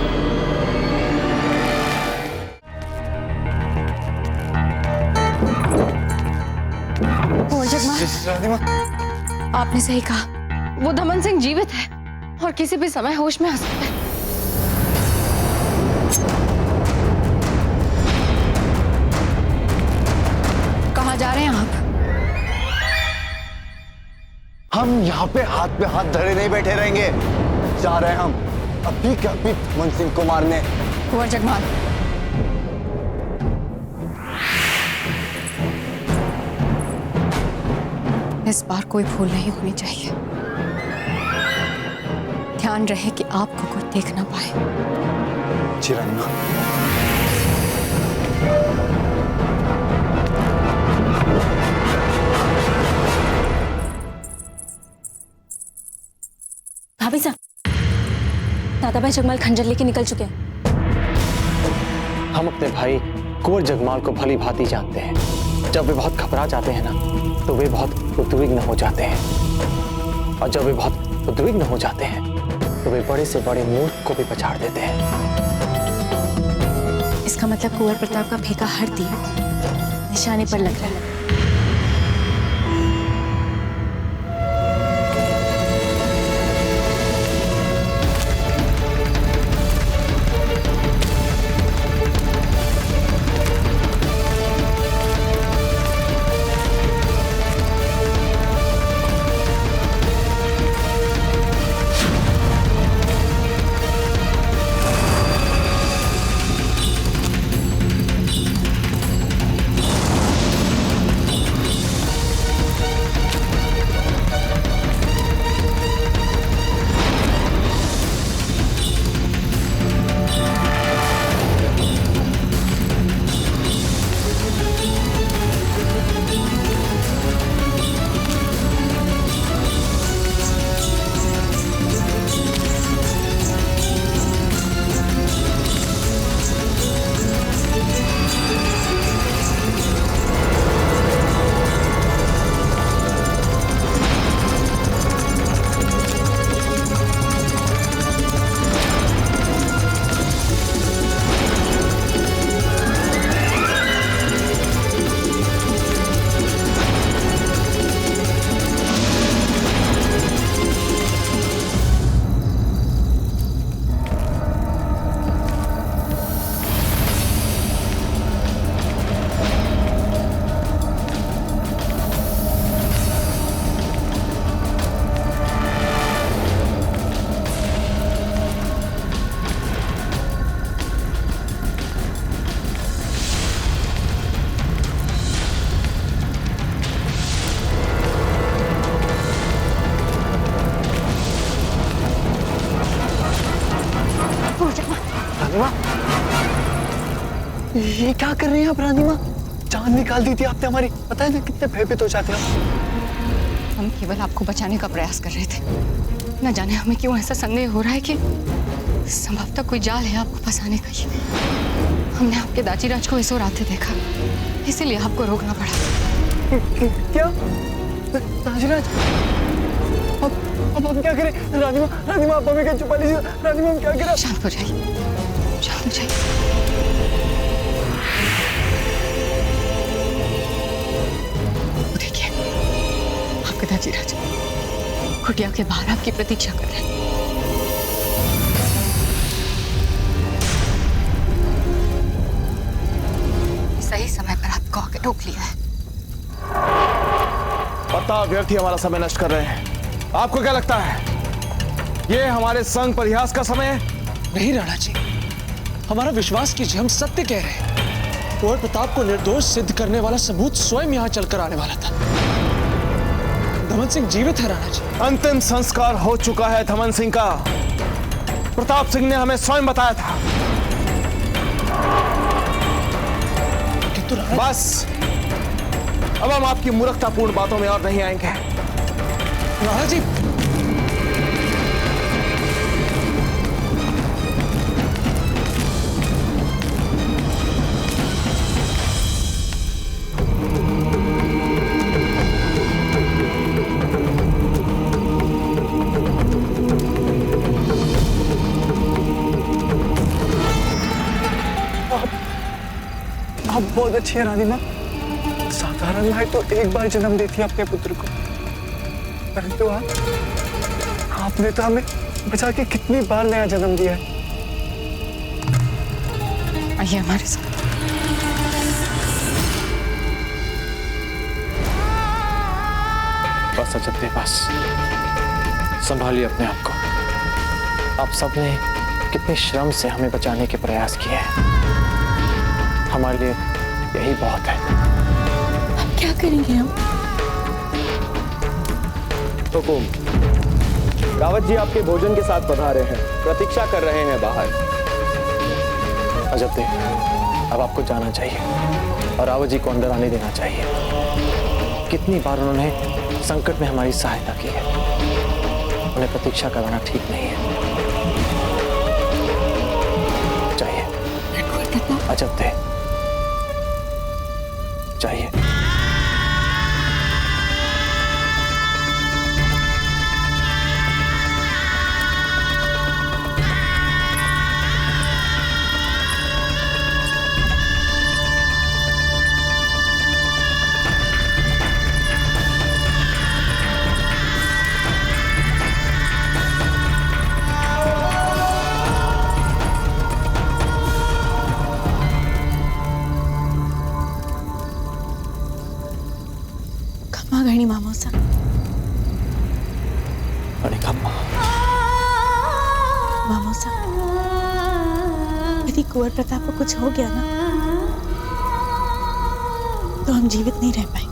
[SPEAKER 2] कुंवर जगमाल, आपने सही कहा, वो धमन सिंह जीवित है और किसी भी समय होश में आ सकता है। कहाँ जा रहे हैं आप?
[SPEAKER 6] हम यहाँ पे हाथ धरे नहीं बैठे रहेंगे। जा रहे हैं हम अभी के अभी धमन सिंह को मारने।
[SPEAKER 2] कुंवर जगमाल, इस बार कोई भूल नहीं होनी चाहिए। ध्यान रहे कि आपको कोई देख ना पाए।
[SPEAKER 9] जी रानी माँ।
[SPEAKER 12] भाभी साहब, दादा भाई जगमाल खंजर लेके निकल चुके हैं।
[SPEAKER 4] हम अपने भाई कुंवर जगमाल को भली भांति जानते हैं। जब वे बहुत घबरा जाते हैं ना, तो वे बहुत उद्विग्न हो जाते हैं, और जब वे बहुत उद्विग्न हो जाते हैं तो वे बड़े से बड़े मूर्ख को भी पछाड़ देते हैं।
[SPEAKER 7] इसका मतलब कुंवर प्रताप का फेंका हर तीर निशाने पर लग रहा है।
[SPEAKER 6] रानीमा, ये क्या कर रही हैं आप रानीमा? जान निकाल दी थी आपने हमारी, पता है ना कितने भयभीत हो जाते हैं।
[SPEAKER 2] हम केवल आपको बचाने का प्रयास कर रहे थे। न जाने हमें क्यों ऐसा संदेह हो रहा है कि संभवतः कोई जाल है आपको फंसाने का। ही हमने आपके दाजीराज को इस ओर आते देखा, इसीलिए आपको रोकना पड़ा।
[SPEAKER 6] क्या दाजीराज? अब हम क्या करें? रानीमा, रानीमा आप हमें क्या छुपा लीजिए। रानीमा हम क्या करें?
[SPEAKER 2] शांत हो जाइए, शांत हो जाइए। देखिए आपके दाजीराज कुटिया के बाहर आपकी प्रतीक्षा कर रहे हैं। सही समय पर आपको आके रोक लिया है।
[SPEAKER 5] प्रताप व्यर्थ ही हमारा समय नष्ट कर रहे हैं। आपको क्या लगता है ये हमारे संग परिहास का समय है?
[SPEAKER 14] नहीं राणा जी, हमारा विश्वास कीजिए, हम सत्य कह रहे हैं। कुंवर प्रताप को निर्दोष सिद्ध करने वाला सबूत स्वयं यहाँ चलकर आने वाला था। धमन सिंह जीवित है राणा जी।
[SPEAKER 5] अंतिम संस्कार हो चुका है धमन सिंह का। प्रताप सिंह ने हमें स्वयं बताया था।
[SPEAKER 14] किंतु
[SPEAKER 5] बस अब हम आपकी मूर्खतापूर्ण बातों में और नहीं आएंगे।
[SPEAKER 14] राणा जी,
[SPEAKER 6] आप बहुत अच्छी है रानीमा। साधारण माँ तो एक बार जन्म देती है अपने पुत्र को, परंतु आपने तो हमें बचा के कितनी बार नया जन्म दिया है।
[SPEAKER 2] आइए हमारे साथ।
[SPEAKER 4] बस अजब, बस संभालिए अपने आप को। आप सबने कितने श्रम से हमें बचाने के प्रयास किए हैं। हमारे लिए यही बहुत है।
[SPEAKER 12] अब क्या करेंगे हम?
[SPEAKER 1] हुकुम, रावत जी आपके भोजन के साथ पधारे हैं, प्रतीक्षा कर रहे हैं बाहर।
[SPEAKER 4] अजब देव, अब आपको जाना चाहिए और रावत जी को अंदर आने देना चाहिए। कितनी बार उन्होंने संकट में हमारी सहायता की है, उन्हें प्रतीक्षा करवाना ठीक नहीं है। चाहिए अजब देव, चाहिए।
[SPEAKER 12] घणी मामोसा मामोसा, यदि कुंवर प्रताप को कुछ हो गया ना तो हम जीवित नहीं रह पाएंगे।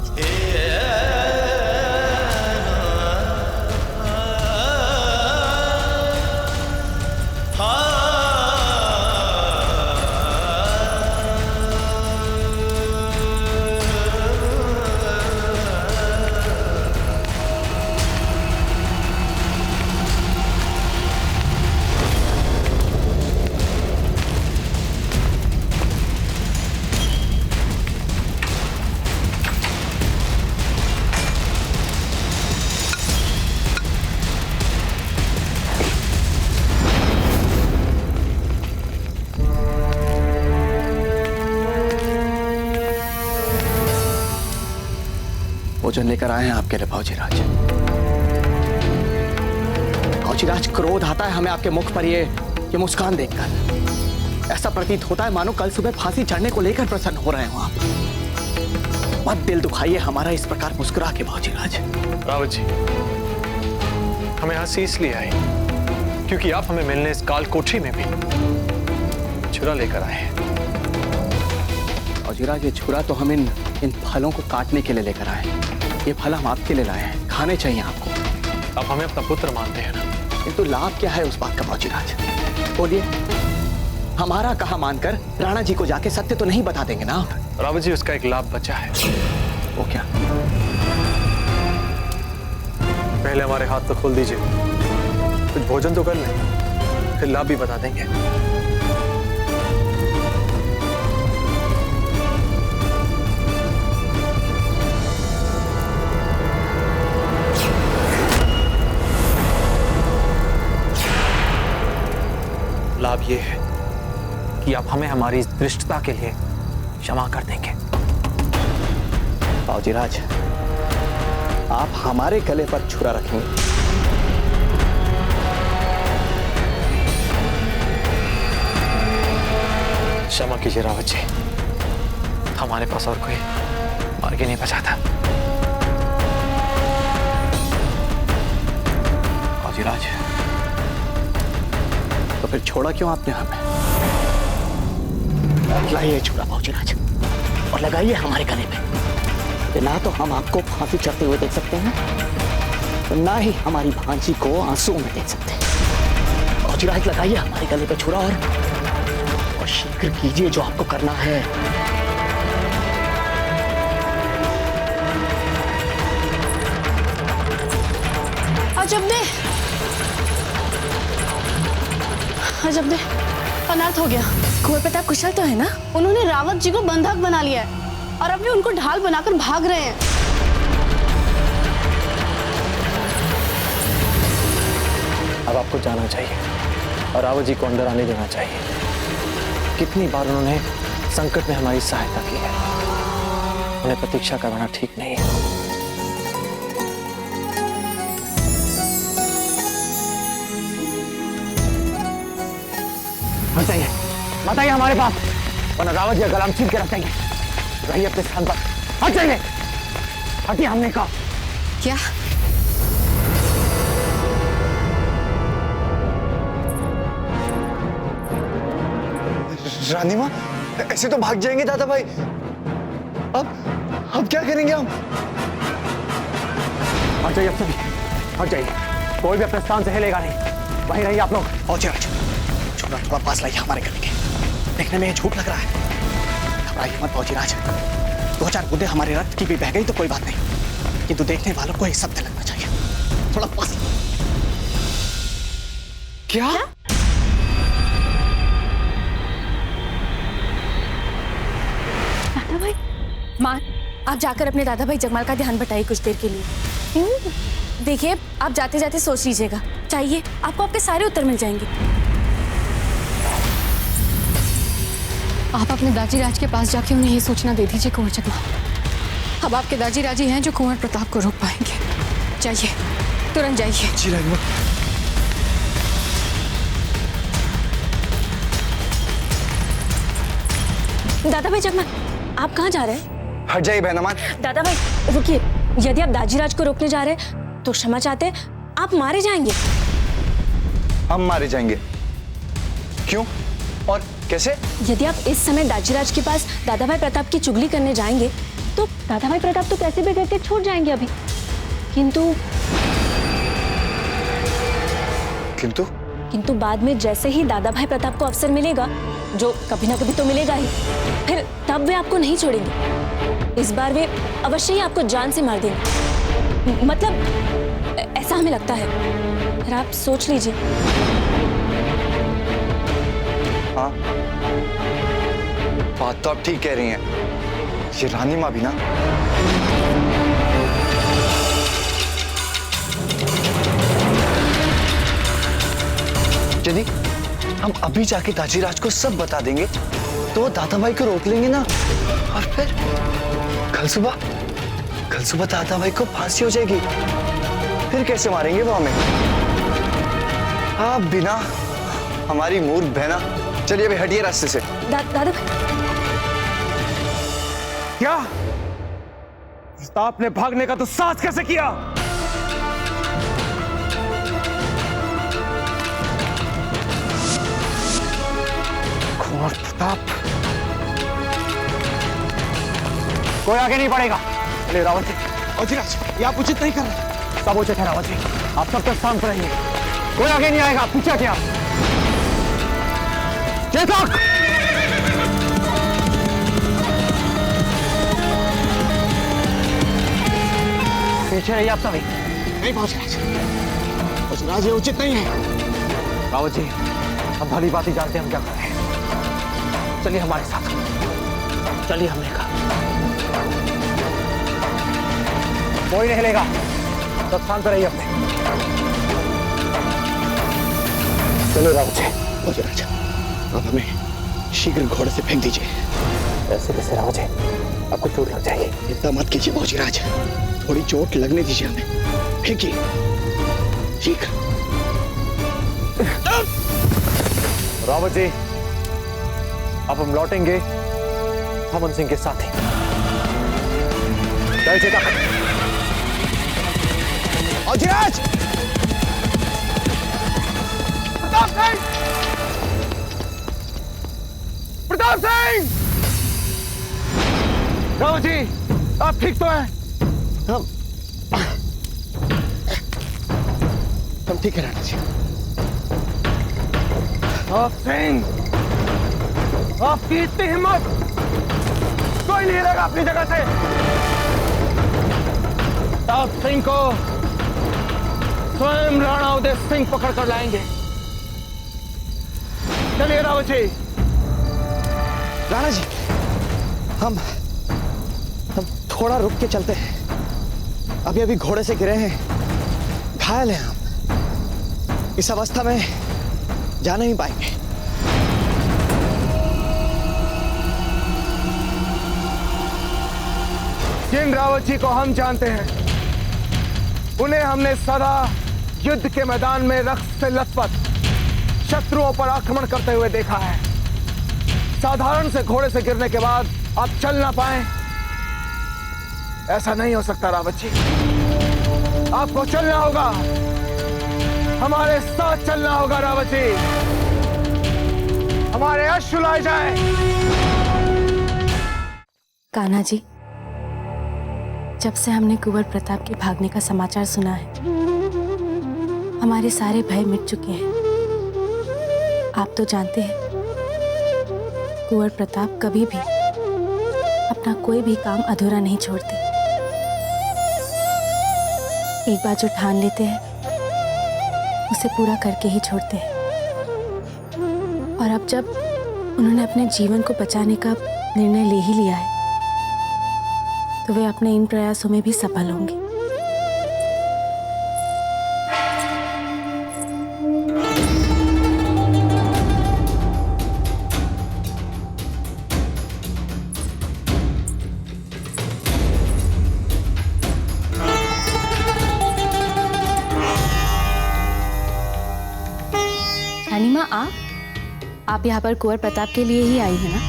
[SPEAKER 3] भोजन लेकर आए हैं आपके लिए भाऊजीराज। भाऊजीराज, क्रोध आता है हमें आपके मुख पर ये मुस्कान देखकर। ऐसा प्रतीत होता है मानो कल सुबह फांसी चढ़ने को लेकर प्रसन्न हो रहे हो आप। मत दिल दुखाइए हमारा इस प्रकार मुस्कुरा के भाऊजीराज।
[SPEAKER 14] रावत जी, हमें हंसी इसलिए आई क्योंकि आप हमें मिलने इस काल कोठरी में भी छुरा लेकर आए हैं।
[SPEAKER 3] भाऊजीराज, ये छुरा तो हम इन फलों को काटने के लिए लेकर आए हैं। ये फल हम आपके लिए लाए हैं, खाने चाहिए आपको।
[SPEAKER 14] आप हमें अपना पुत्र मानते हैं ना?
[SPEAKER 3] किंतु लाभ क्या है उस बात का भाऊजीराज? बोलिए, हमारा कहा मानकर राणा जी को जाके सत्य तो नहीं बता देंगे ना?
[SPEAKER 4] रावत जी, उसका एक लाभ बचा है।
[SPEAKER 3] वो क्या?
[SPEAKER 4] पहले हमारे हाथ तो खोल दीजिए, कुछ भोजन तो कर लें, फिर लाभ भी बता देंगे। लाभ ये है कि आप हमें हमारी इस दृष्टता के लिए क्षमा कर देंगे।
[SPEAKER 3] बाबूजीराज, आप हमारे गले पर छुरा रखेंगे।
[SPEAKER 4] क्षमा कीजिए रावत जी, हमारे पास और कोई मार्ग नहीं बचा था।
[SPEAKER 3] बाबूजीराज, तो फिर छोड़ा क्यों आपने हमें? लाइए छुरा बाबूजीराज और लगाइए हमारे गले पे। ना तो हम आपको फांसी चढ़ते हुए देख सकते हैं, तो ना ही हमारी भांजी को आंसू में देख सकते हैं। बाबूजीराज, लगाइए हमारे गले पे छुरा और शीघ्र कीजिए जो आपको करना है।
[SPEAKER 10] जब दे अनर्थ हो गया।
[SPEAKER 7] कुंवर प्रताप कुशल तो है ना?
[SPEAKER 10] उन्होंने रावत जी को बंधक बना लिया है और अभी उनको ढाल बनाकर भाग रहे हैं।
[SPEAKER 4] अब आपको जाना चाहिए और रावत जी को अंदर आने देना चाहिए। कितनी बार उन्होंने संकट में हमारी सहायता की है, उन्हें प्रतीक्षा करवाना ठीक नहीं है।
[SPEAKER 3] बताइए, बताइए हमारे पास, वरना रावत जी गलाम छीन के रख देंगे। रहिए अपने स्थान पर। हट जाइए, हटिए, हमने कहा।
[SPEAKER 2] क्या?
[SPEAKER 6] रानी माँ, ऐसे तो भाग जाएंगे दादा भाई। अब क्या करेंगे हम?
[SPEAKER 3] हट जाइए, अब सभी हट जाइए। कोई भी अपने स्थान से हिलेगा नहीं। वहीं रहिए आप लोग। बाबूजीराज, छोटा थोड़ा पास लाइए हमारे गले के। देखने में ये झूठ लग रहा है। घबराइए मत बाबूजीराज। 2-4 बूंदे हमारे रक्त की भी बह गई तो कोई बात नहीं, किंतु देखने वालों को ये सत्य लगना चाहिए। थोड़ा पास।
[SPEAKER 6] क्या?
[SPEAKER 7] दादा भाई, माँ, आप जाकर अपने दादा भाई जगमाल का ध्यान बटाइए कुछ देर के लिए। देखिए, आप जाते जाते सोच लीजिएगा, चाहिए आपको आपके सारे उत्तर मिल जाएंगे।
[SPEAKER 2] आप अपने दाजी राज के पास जाके उन्हें ये सूचना दे दीजिए कुंवर जगमाल। अब आपके दाजी राजी हैं जो कुंवर प्रताप को रोक पाएंगे। जाइए, तुरंत जाइए।
[SPEAKER 6] जी रानी माँ।
[SPEAKER 12] दादा भाई जगमाल, आप कहाँ जा रहे हैं?
[SPEAKER 6] हट जाइए बहनामान।
[SPEAKER 12] दादा भाई रुकिए, यदि आप दाजीराज को रोकने जा रहे हैं तो क्षमा चाहते आप मारे जाएंगे।
[SPEAKER 6] हम मारे जाएंगे? क्यों और कैसे?
[SPEAKER 12] यदि आप इस समय दाजीराज के पास दादा भाई प्रताप की चुगली करने जाएंगे तो दादा भाई प्रताप तो कैसे भी करके छूट जाएंगे अभी। किंतु बाद में जैसे ही दादा भाई प्रताप को अवसर मिलेगा, जो कभी ना कभी तो मिलेगा ही, फिर तब वे आपको नहीं छोड़ेंगे। इस बार वे अवश्य ही आपको जान से मार देंगे। मतलब ऐसा हमें लगता है, फिर आप सोच लीजिए।
[SPEAKER 6] हाँ, बात तो आप ठीक कह रही हैं। ये रानी माँ भी ना। यदि हम अभी जाके दाजीराज को सब बता देंगे तो वो दादा भाई को रोक लेंगे ना, और फिर कल सुबह दादा भाई को फांसी हो जाएगी। फिर कैसे मारेंगे वो हमें? आप बिना हमारी मूर्ख बहना। चलिए अभी हटिए रास्ते से।
[SPEAKER 12] दादा भाई,
[SPEAKER 1] क्या प्रताप ने भागने का तो साहस कैसे किया? कुंवर प्रताप, कोई आगे नहीं बढ़ेगा। चलिए रावत जी। बाबूजीराज, ये आप उचित नहीं कर रहे। सब उचित है रावत जी, आप सब तक शांत रहिए। कोई आगे नहीं आएगा, पीछे क्या? चेतक! पीछे रहिए आप सभी। नहीं पहुंच राज, ये उचित नहीं है। रावत जी, हम भली बात ही जानते हैं हम क्या कर रहे हैं। चलिए हमारे साथ, चलिए हमने कहा। कोई नहीं हिलेगा, सब शांत रहिए अपने। चलो रावत जी। भोजराज, आप हमें शीघ्र घोड़े से फेंक दीजिए। ऐसे कैसे रावत जी, आपको चोट लग जाएगी। इतना मत कीजिए भोजराज, थोड़ी चोट लगने दीजिए हमें। फेंकिए शीघ्र। रावत जी, अब हम लौटेंगे धमन सिंह के साथ ही। जय चेतक। भोजराज! प्रताप सिंह! प्रताप सिंह! रावत जी, आप ठीक तो हैं? हम ठीक है राणा जी। प्रताप सिंह, आपकी इतनी हिम्मत! कोई नहीं रहेगा अपनी जगह से। प्रताप सिंह को स्वयं राणा उदय सिंह पकड़ कर लाएंगे। चलिए रावत जी। राणा जी, हम थोड़ा रुक के चलते हैं। अभी अभी घोड़े से गिरे हैं, घायल हैं हम। इस अवस्था में जा नहीं पाएंगे। जिन रावत जी को हम जानते हैं, उन्हें हमने सदा युद्ध के मैदान में रक्त से लथपथ शत्रुओं पर आक्रमण करते हुए देखा है। साधारण से घोड़े से गिरने के बाद आप चल ना पाए, ऐसा नहीं हो सकता रावत जी। आपको चलना होगा, हमारे साथ चलना होगा रावत जी। हमारे अश्रु लाए जाए।
[SPEAKER 7] कान्हा जी, जब से हमने कुंवर प्रताप के भागने का समाचार सुना है, हमारे सारे भय मिट चुके हैं। आप तो जानते हैं, कुंवर प्रताप कभी भी अपना कोई भी काम अधूरा नहीं छोड़ते। एक बार जो ठान लेते हैं, उसे पूरा करके ही छोड़ते हैं। और अब जब उन्होंने अपने जीवन को बचाने का निर्णय ले ही लिया है, तो वे अपने इन प्रयासों में भी सफल होंगे। रानीमा, आप यहाँ पर कुंवर प्रताप के लिए ही आई है ना?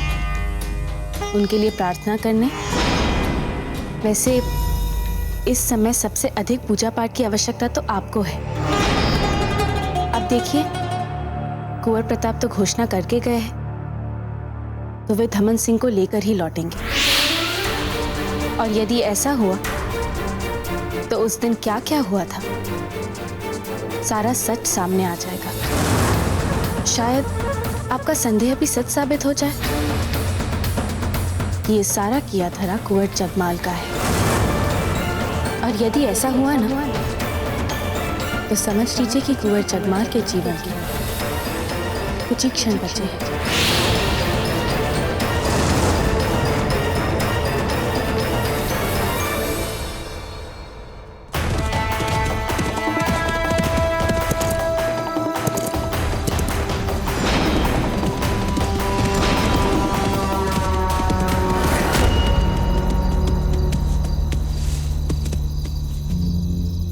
[SPEAKER 7] उनके लिए प्रार्थना करने? वैसे इस समय सबसे अधिक पूजा पाठ की आवश्यकता तो आपको है। अब देखिए, कुंवर प्रताप तो घोषणा करके गए हैं, तो वे धमन सिंह को लेकर ही लौटेंगे। और यदि ऐसा हुआ तो उस दिन क्या क्या हुआ था, सारा सच सामने आ जाएगा। शायद आपका संदेह भी सच साबित हो जाए कि ये सारा किया धरा कुंवर जगमाल का है। और यदि ऐसा हुआ ना, तो समझ लीजिए कि कुंवर जगमाल के जीवन के कुछ ही क्षण बचे हैं।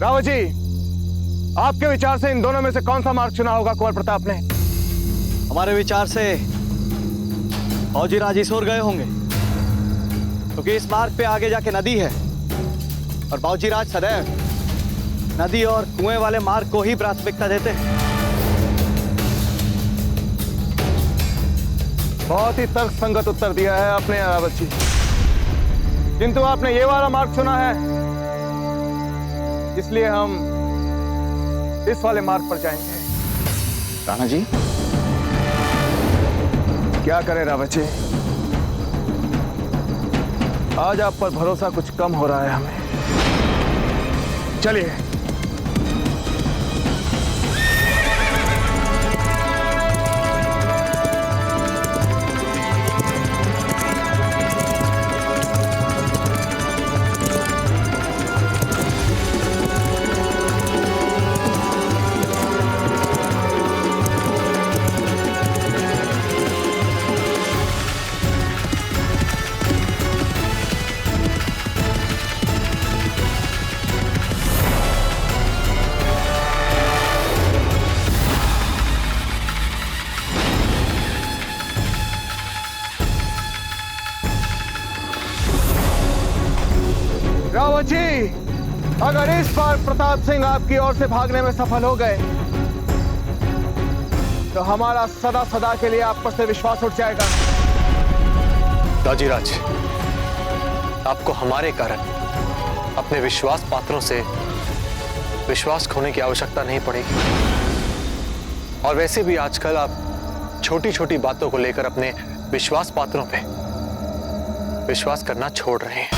[SPEAKER 1] रावत जी, आपके विचार से इन दोनों में से कौन सा मार्ग चुना होगा कुंवर प्रताप ने?
[SPEAKER 3] हमारे विचार से फौजी राजीसोर गए होंगे, क्योंकि इस मार्ग पे आगे जाके नदी है और बाबूजी राज सदैव नदी और कुएं वाले मार्ग को ही प्राथमिकता देते हैं।
[SPEAKER 1] बहुत ही तर्कसंगत उत्तर दिया है आपने रावत जी, किंतु आपने ये वाला मार्ग चुना है, इसलिए हम इस वाले मार्ग पर जाएंगे।
[SPEAKER 3] राणा जी,
[SPEAKER 5] क्या करें रावत जी, आज आप पर भरोसा कुछ कम हो रहा है हमें। चलिए। रावत जी, अगर इस बार प्रताप सिंह आपकी ओर से भागने में सफल हो गए तो हमारा सदा सदा के लिए आप पर से विश्वास उठ जाएगा।
[SPEAKER 4] दाजीराज, आपको हमारे कारण अपने विश्वास पात्रों से विश्वास खोने की आवश्यकता नहीं पड़ेगी। और वैसे भी आजकल आप छोटी छोटी बातों को लेकर अपने विश्वास पात्रों पे विश्वास करना छोड़ रहे हैं।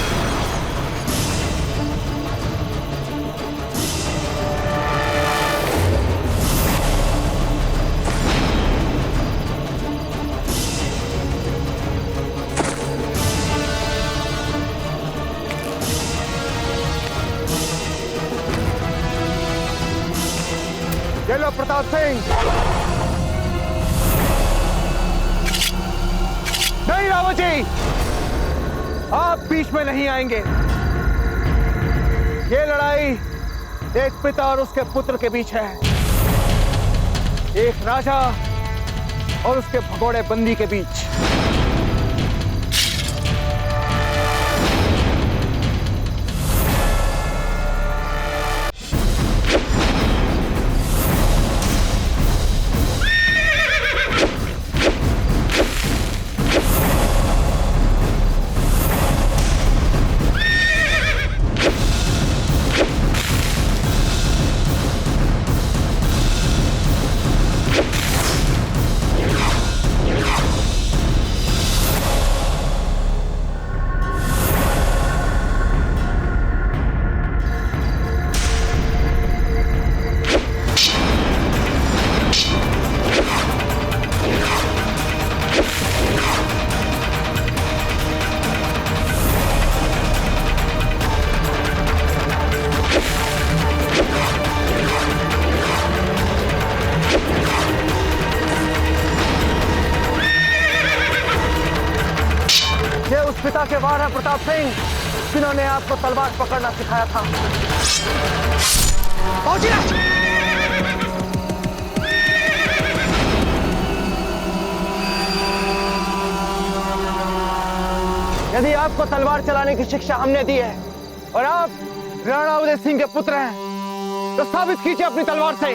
[SPEAKER 5] ये लो प्रताप सिंह। नहीं रावत जी, आप बीच में नहीं आएंगे। ये लड़ाई एक पिता और उसके पुत्र के बीच है, एक राजा और उसके भगोड़े बंदी के बीच। पिता के वार है प्रताप सिंह, जिन्होंने आपको तलवार पकड़ना सिखाया था। यदि आपको तलवार चलाने की शिक्षा हमने दी है और आप राणा उदय सिंह के पुत्र हैं, तो साबित कीजिए अपनी तलवार से।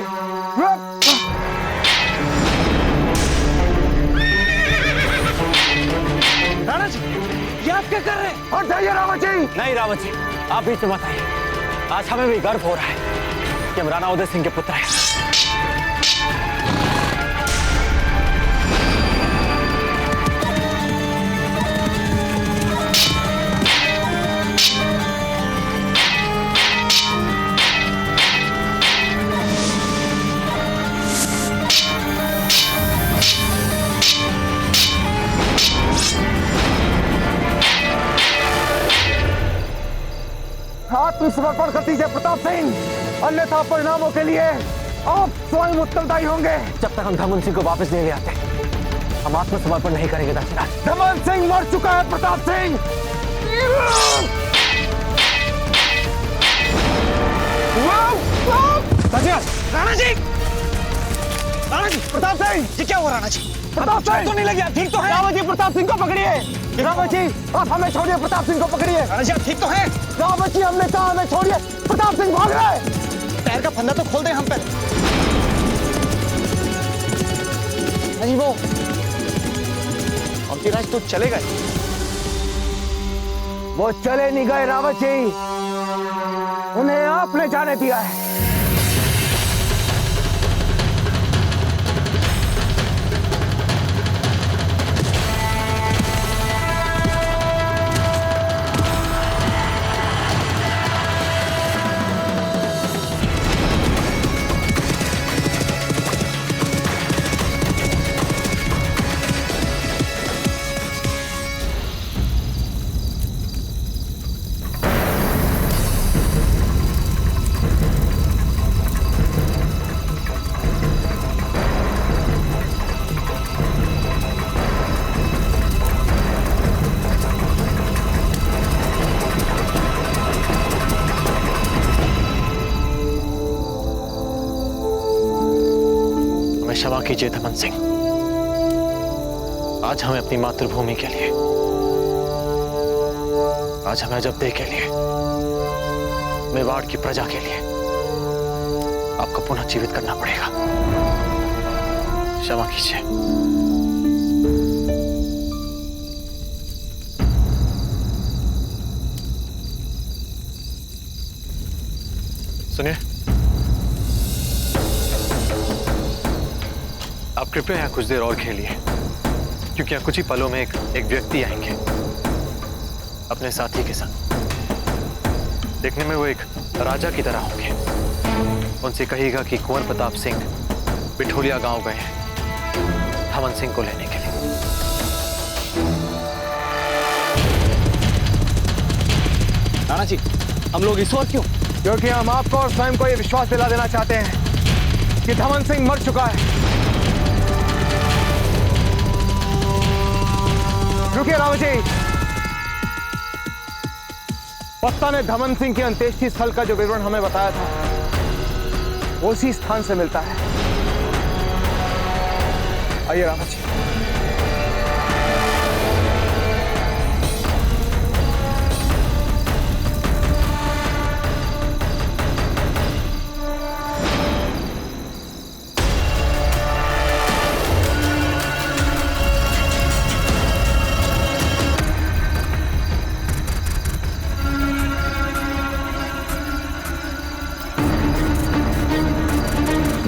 [SPEAKER 14] राणा जी, ये आप क्या कर रहे हैं?
[SPEAKER 5] और जाइए रावत जी।
[SPEAKER 4] नहीं रावत जी, आप बीच में मत आइए। आज हमें भी गर्व हो रहा है कि हम राणा उदय सिंह के पुत्र हैं।
[SPEAKER 5] आत्मसमर्पण कर दीजिए प्रताप सिंह, अन्यथा परिणामों के लिए आप स्वयं उत्तरदायी होंगे।
[SPEAKER 4] जब तक हम धमन सिंह को वापस नहीं ले आते, हम आत्मसमर्पण नहीं करेंगे दाजीराज।
[SPEAKER 5] धमन सिंह मर चुका है प्रताप सिंह।
[SPEAKER 14] दाजीराज, राणा जी, राणा जी,
[SPEAKER 5] प्रताप सिंह,
[SPEAKER 14] ये क्या हुआ राणा जी?
[SPEAKER 5] प्रताप सिंह
[SPEAKER 14] तो नहीं लगी, ठीक तो है?
[SPEAKER 5] रावत जी, प्रताप सिंह को पकड़िए। रावत जी, आप हमें छोड़िए, प्रताप सिंह को पकड़िए।
[SPEAKER 14] राणा जी, आप ठीक तो हैं?
[SPEAKER 5] रावत जी, हमने कहा हमें छोड़िए, प्रताप सिंह भाग रहे हैं।
[SPEAKER 14] पैर का फंदा तो खोल दें हम पहले।
[SPEAKER 5] नहीं वो
[SPEAKER 14] दाजीराज तो चले गए।
[SPEAKER 5] वो चले नहीं गए रावत जी, उन्हें आपने जाने दिया है।
[SPEAKER 4] कीजिए धमन सिंह। आज हमें अपनी मातृभूमि के लिए, आज हमें अजबदेह के लिए, मेवाड़ की प्रजा के लिए आपको पुनः जीवित करना पड़ेगा। क्षमा कीजिए। सुनिए, आप कृपया यहाँ कुछ देर और खेलिए, क्योंकि यहाँ कुछ ही पलों में एक व्यक्ति आएंगे अपने साथी के संग। देखने में वो एक राजा की तरह होंगे। उनसे कहिएगा कि कुंवर प्रताप सिंह बिठोलिया गांव गए हैं धमन सिंह को लेने के लिए।
[SPEAKER 3] राणा जी, हम लोग इस वक्त क्यों?
[SPEAKER 1] क्योंकि हम आपको और स्वयं को यह विश्वास दिला देना चाहते हैं कि धमन सिंह मर चुका है। रुकिए रावत जी, पत्ता ने धमन सिंह के अंत्येष्टि स्थल का जो विवरण हमें बताया था वो उसी स्थान से मिलता है। आइए रावत जी।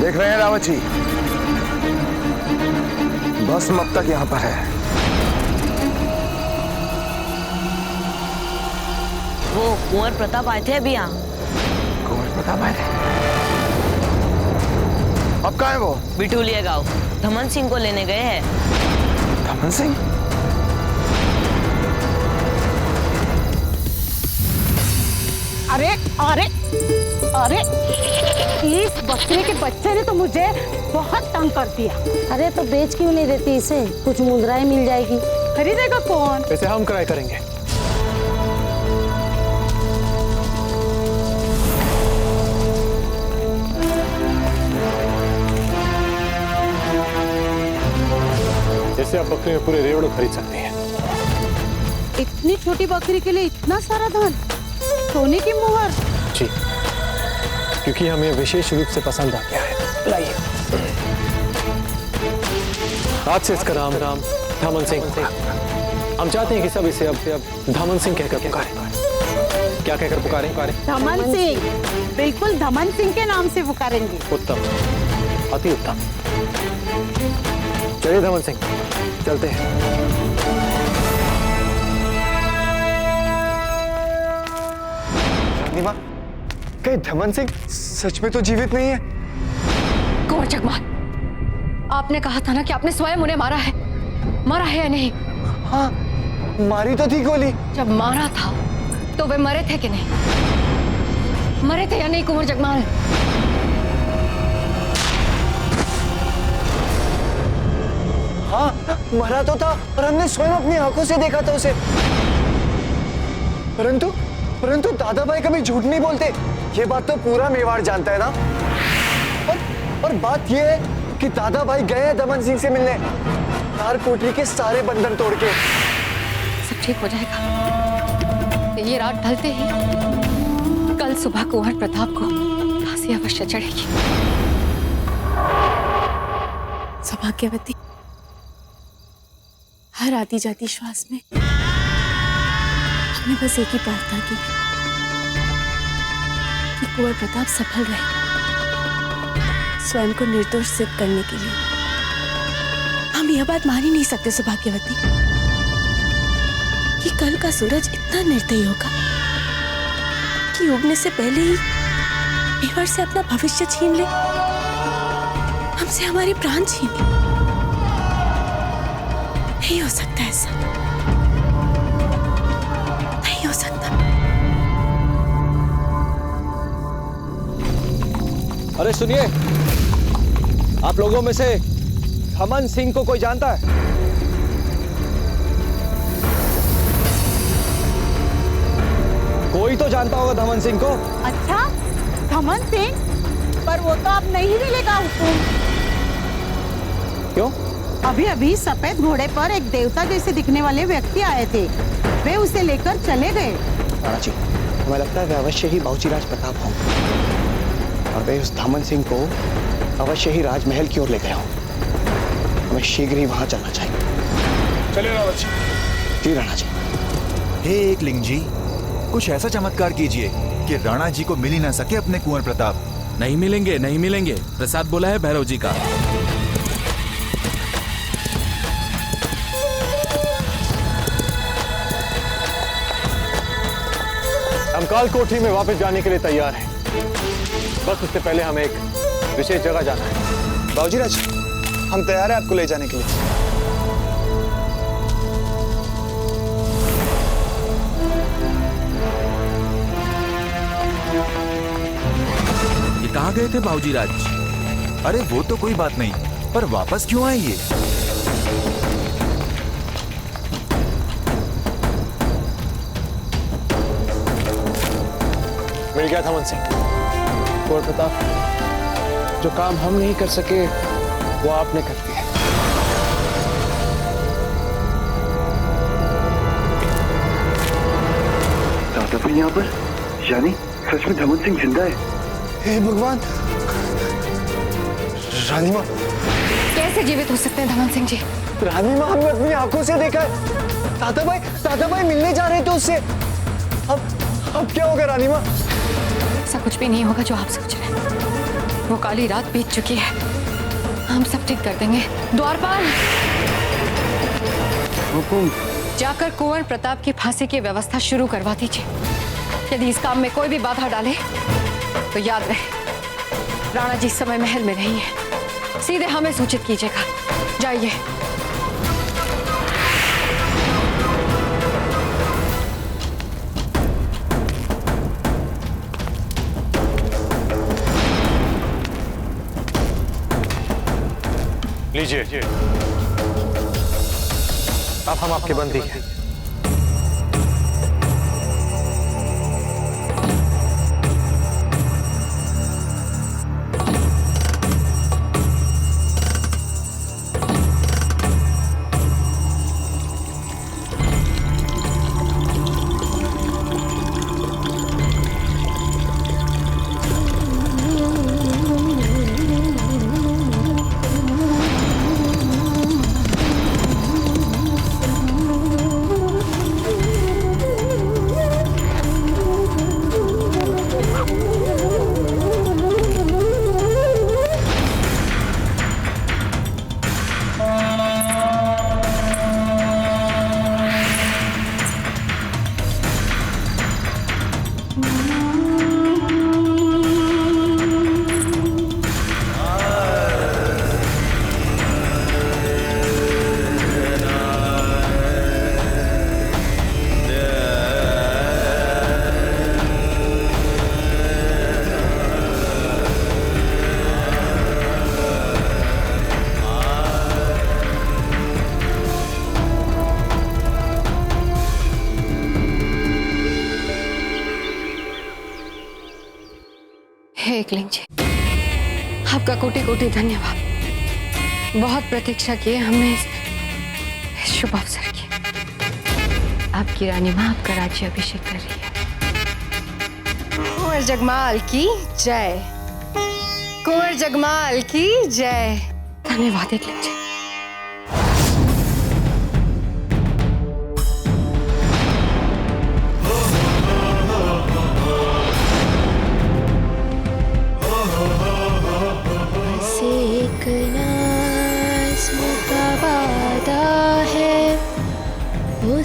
[SPEAKER 1] देख रहे हैं रावत जी, भस्म अब तक यहां पर है।
[SPEAKER 15] वो कुंवर प्रताप आए थे अभी यहाँ।
[SPEAKER 1] कुंवर प्रताप आए थे? अब कहाँ है वो?
[SPEAKER 15] बिठूलिया गांव धमन सिंह को लेने गए हैं।
[SPEAKER 1] धमन सिंह?
[SPEAKER 16] अरे अरे अरे, इस बकरे के बच्चे ने तो मुझे बहुत तंग कर दिया।
[SPEAKER 17] अरे तो बेच क्यों नहीं देती इसे? कुछ मुद्राएं मिल जाएगी।
[SPEAKER 16] खरीदेगा कौन?
[SPEAKER 4] वैसे हम क्रय करेंगे। जैसे आप बकरी में पूरे रेवड़ो खरीद सकते हैं।
[SPEAKER 16] इतनी छोटी बकरी के लिए इतना सारा धन? सोने की मुहर?
[SPEAKER 4] जी, क्योंकि हमें विशेष रूप से पसंद आ गया है। लाइए, आज से इसका नाम धमन सिंह। हम चाहते हैं कि सब इसे अब धमन सिंह कहकर पुकारें। क्या कहकर पुकारें?
[SPEAKER 16] धमन सिंह। बिल्कुल धमन सिंह के नाम से पुकारेंगे।
[SPEAKER 4] उत्तम, अति उत्तम। चलिए धमन सिंह, चलते हैं।
[SPEAKER 6] कहीं धमन सिंह सच में तो जीवित नहीं है?
[SPEAKER 2] कुंवर जगमाल, आपने कहा था ना कि आपने स्वयं उन्हें मारा है। मारा है या नहीं?
[SPEAKER 6] हाँ, मारी तो थी गोली।
[SPEAKER 2] जब मारा था तो वे मरे थे कि नहीं? मरे थे या नहीं कुंवर जगमाल?
[SPEAKER 6] हाँ, मरा तो था और हमने स्वयं अपनी आंखों से देखा था उसे। परंतु दादा भाई कभी झूठ नहीं बोलते। ये बात तो पूरा मेवाड़ जानता है ना। और बात ये है कि दादा भाई गए हैं धमन सिंह से मिलने, तार कोठरी के सारे बंधन तोड़ के।
[SPEAKER 2] सब ठीक हो जाएगा। ये रात ढलते ही कल सुबह कुंवर प्रताप को फांसी अवश्य चढ़ेगी।
[SPEAKER 10] सौभाग्यवती, हर आती जाती श्वास में हमने बस एक ही प्रार्थना की कि कुंवर प्रताप सफल रहे स्वयं को निर्दोष सिद्ध करने के लिए। हम यह बात मान ही नहीं सकते सौभाग्यवती कि कल का सूरज इतना निर्दयी होगा कि उगने से पहले ही मेवाड़ से अपना भविष्य छीन ले, हमसे हमारे प्राण छीन ले। नहीं हो सकता ऐसा, नहीं हो सकता।
[SPEAKER 1] अरे सुनिए, आप लोगों में से धमन सिंह को कोई जानता है? कोई तो जानता होगा धमन सिंह को।
[SPEAKER 16] अच्छा, धमन सिंह? पर वो तो अब नहीं मिलेगा हुकुम।
[SPEAKER 4] क्यों?
[SPEAKER 16] अभी अभी सफेद घोड़े पर एक देवता जैसे दिखने वाले व्यक्ति आए थे, वे उसे लेकर चले गए।
[SPEAKER 3] राणा जी, हमें लगता है वे अवश्य ही बाबूजीराज प्रताप होंगे और वे उस धमन सिंह को अवश्य ही राजमहल की ओर ले गए हों। हमें शीघ्र ही वहां चलना चाहिए।
[SPEAKER 5] चलिए रावत जी।
[SPEAKER 3] जी राणा जी।
[SPEAKER 18] हे एकलिंग जी, कुछ ऐसा चमत्कार कीजिए कि राणा जी को मिल ही ना सके अपने कुंवर प्रताप।
[SPEAKER 19] नहीं मिलेंगे, नहीं मिलेंगे। प्रसाद बोला है भैरव जी का।
[SPEAKER 4] हम काल कोठी में वापस जाने के लिए तैयार हैं। बस उससे पहले हमें एक विशेष जगह जाना है।
[SPEAKER 9] बाबूजीराज, हम तैयार हैं आपको ले जाने के लिए।
[SPEAKER 19] ये कहाँ गए थे बाबूजीराज?
[SPEAKER 18] अरे वो तो कोई बात नहीं, पर वापस क्यों आए ये?
[SPEAKER 14] मिल गया धमन सिंह। कुंवर प्रताप, जो काम हम नहीं कर सके वो आपने कर दिया।
[SPEAKER 6] दादा भाई यहाँ पर, यानी सच में धमन सिंह जिंदा है। हे भगवान! रानी माँ
[SPEAKER 2] कैसे जीवित हो सकते हैं धमन सिंह जी?
[SPEAKER 6] रानी माँ, हमने अपनी आंखों से देखा है। दादा भाई मिलने जा रहे थे उससे। अब क्या होगा रानी माँ?
[SPEAKER 2] ऐसा कुछ भी नहीं होगा जो आप सोच रहे हैं। वो काली रात बीत चुकी है, हम सब ठीक कर देंगे। द्वारपाल,
[SPEAKER 6] हुकुम।
[SPEAKER 2] जाकर कुंवर प्रताप की फांसी की व्यवस्था शुरू करवा दीजिए। यदि इस काम में कोई भी बाधा डाले तो याद रहे, राणा जी इस समय महल में नहीं है। सीधे हमें सूचित कीजिएगा। जाइए।
[SPEAKER 4] लीजिए, अब हम आपके बंदी हैं।
[SPEAKER 2] एकलिंग जी, आपका कोटि कोटि धन्यवाद। बहुत प्रतीक्षा की है हमने इस शुभ अवसर की। आपकी रानी माँ आपका राज्य अभिषेक कर रही है। कुंवर जगमाल की जय, कुंवर जगमाल की जय। धन्यवाद एकलिंग जी।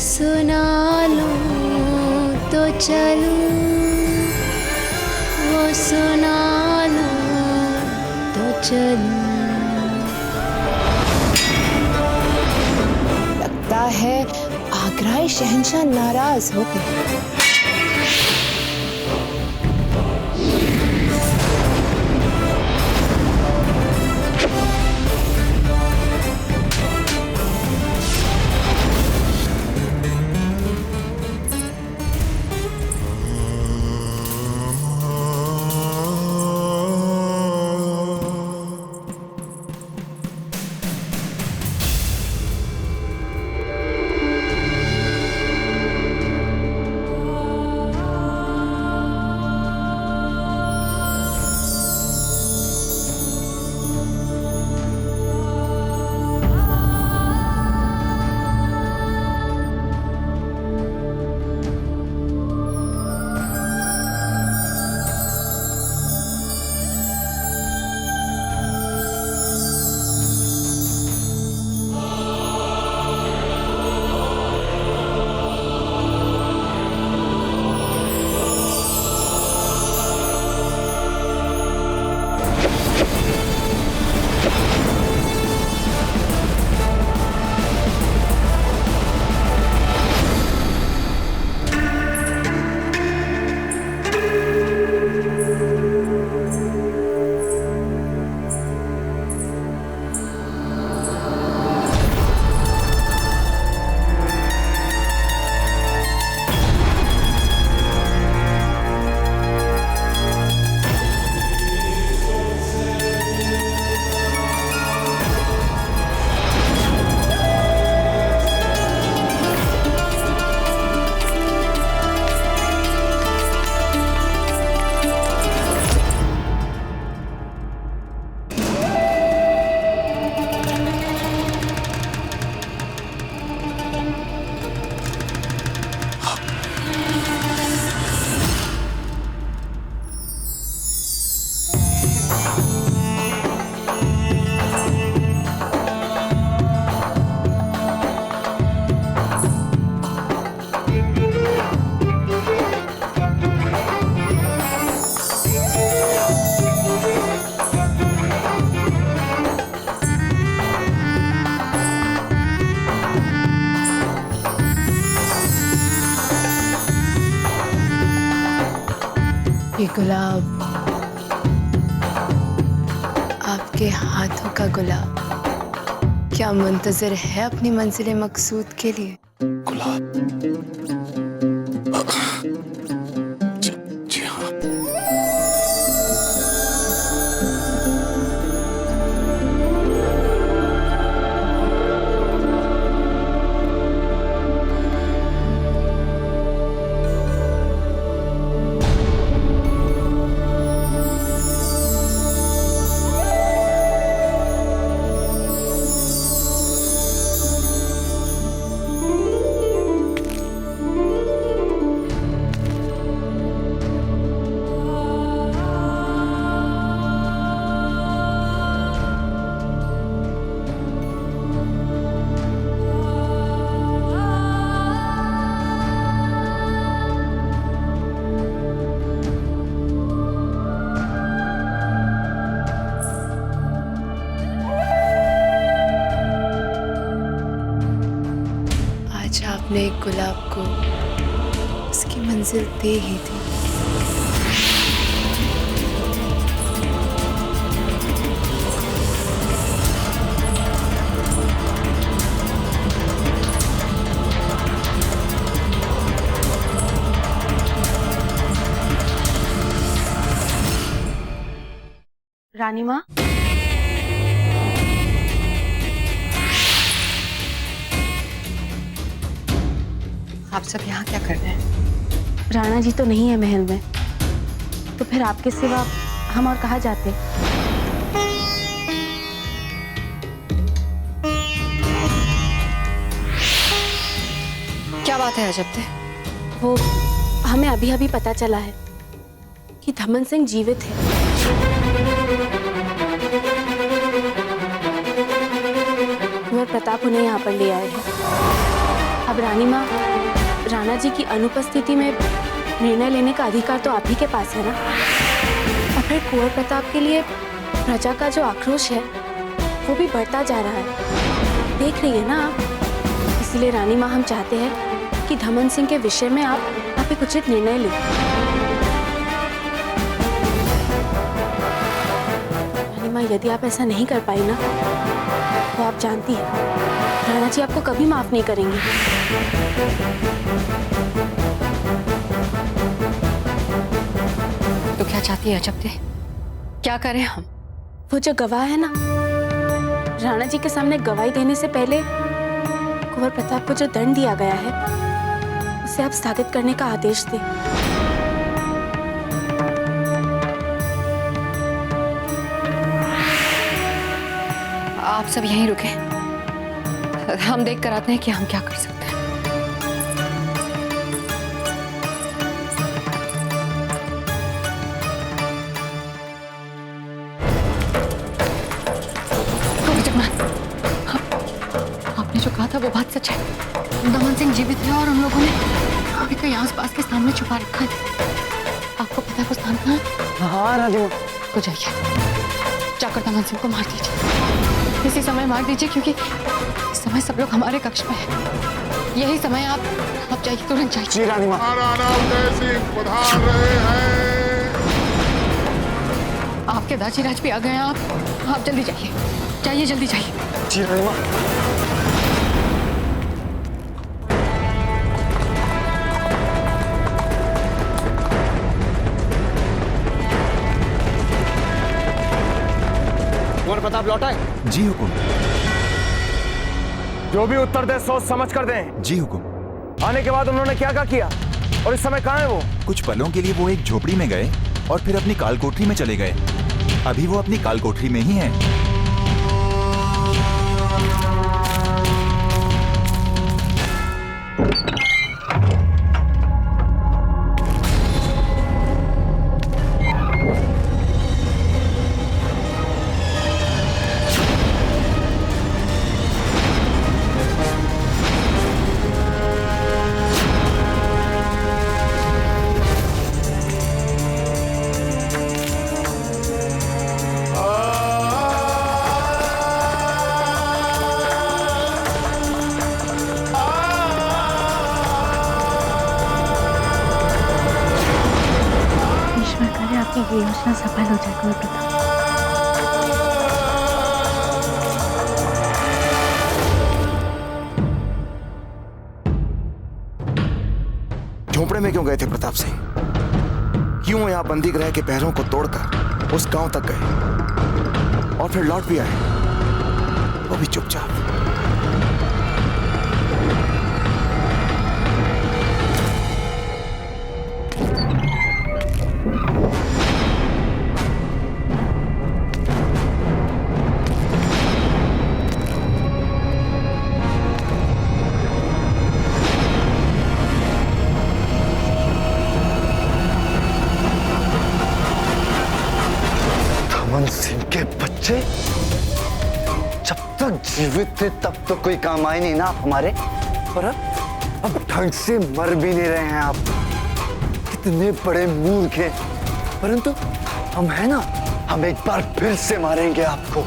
[SPEAKER 20] सुना लूं तो चलूं, वो सुना लूं तो चलूं।
[SPEAKER 7] लगता है आगराई शहंशाह नाराज हो गए।
[SPEAKER 10] गुलाब, आपके हाथों का गुलाब क्या मुंतजर है अपनी मंजिल मकसूद के लिए?
[SPEAKER 3] गुलाब। जी हाँ।
[SPEAKER 10] आपने एक गुलाब को उसकी मंजिल दे ही दी।
[SPEAKER 7] रानी माँ,
[SPEAKER 2] आप सब यहाँ क्या कर रहे हैं?
[SPEAKER 7] राणा जी तो नहीं है महल में, तो फिर आपके सिवा हम और कहाँ जाते?
[SPEAKER 2] क्या बात है अजब दे?
[SPEAKER 7] वो हमें अभी अभी पता चला है कि धमन सिंह जीवित है। कुंवर प्रताप उन्हें यहाँ पर ले आए हैं। अब रानी माँ, राणा जी की अनुपस्थिति में निर्णय लेने का अधिकार तो आप ही के पास है ना। और फिर कुंवर प्रताप के लिए प्रजा का जो आक्रोश है वो भी बढ़ता जा रहा है, देख रही है ना आप। इसीलिए रानी माँ, हम चाहते हैं कि धमन सिंह के विषय में आप एक उचित निर्णय लें। रानी माँ, यदि आप ऐसा नहीं कर पाई ना, तो आप जानती हैं राणा जी आपको कभी माफ नहीं करेंगे।
[SPEAKER 2] तो क्या चाहती है अजब दे? क्या करें हम?
[SPEAKER 7] वो जो गवाह है ना, राणा जी के सामने गवाही देने से पहले कुंवर प्रताप को जो दंड दिया गया है उसे आप स्थगित करने का आदेश दें।
[SPEAKER 2] आप सब यहीं रुके, हम देख कर आते हैं कि हम क्या कर सकते हैं। आपने जो कहा था वो बात सच है। दमन सिंह जीवित है और हम लोगों ने अभी कहीं आसपास के स्थान में छुपा रखा है। आपको पता है वो स्थान कहाँ है?
[SPEAKER 6] हाँ राजू।
[SPEAKER 2] तो जाइए, जाकर दमन सिंह को मार दीजिए। इसी समय मार दीजिए, क्योंकि इस समय सब लोग हमारे कक्ष में हैं। यही समय आप जाइए, तुरंत जाइए।
[SPEAKER 6] जी रानी माँ।
[SPEAKER 21] महाराणा उदय सिंह पधार रहे हैं।
[SPEAKER 2] आपके दाजीराज भी आ गए हैं। आप जल्दी जाइए, जाइए जल्दी जाइए।
[SPEAKER 6] जी रानी माँ।
[SPEAKER 1] कुंवर प्रताप लौटा है?
[SPEAKER 18] जी हुकुम।
[SPEAKER 5] जो भी उत्तर दे सोच समझ कर दें।
[SPEAKER 18] जी हुकुम।
[SPEAKER 5] आने के बाद उन्होंने क्या क्या किया और इस समय कहाँ है वो?
[SPEAKER 18] कुछ पलों के लिए वो एक झोपड़ी में गए और फिर अपनी कालकोठरी में चले गए। अभी वो अपनी कालकोठरी में ही हैं।
[SPEAKER 10] ये योजना सफल हो जाए कुंवर प्रताप।
[SPEAKER 8] झोपड़े में क्यों गए थे प्रताप सिंह? क्यों यहाँ बंदी गृह के पैरों को तोड़कर उस गांव तक गए और फिर लौट भी आए, वो भी चुपचाप?
[SPEAKER 6] धमन सिंह के बच्चे जब तक जीवित थे तब तो कोई काम आए नहीं ना आप हमारे, पर अब ढंग से मर भी नहीं रहे हैं आप। कितने बड़े मूर्ख हैं, परंतु हम है ना, हम एक बार फिर से मारेंगे आपको।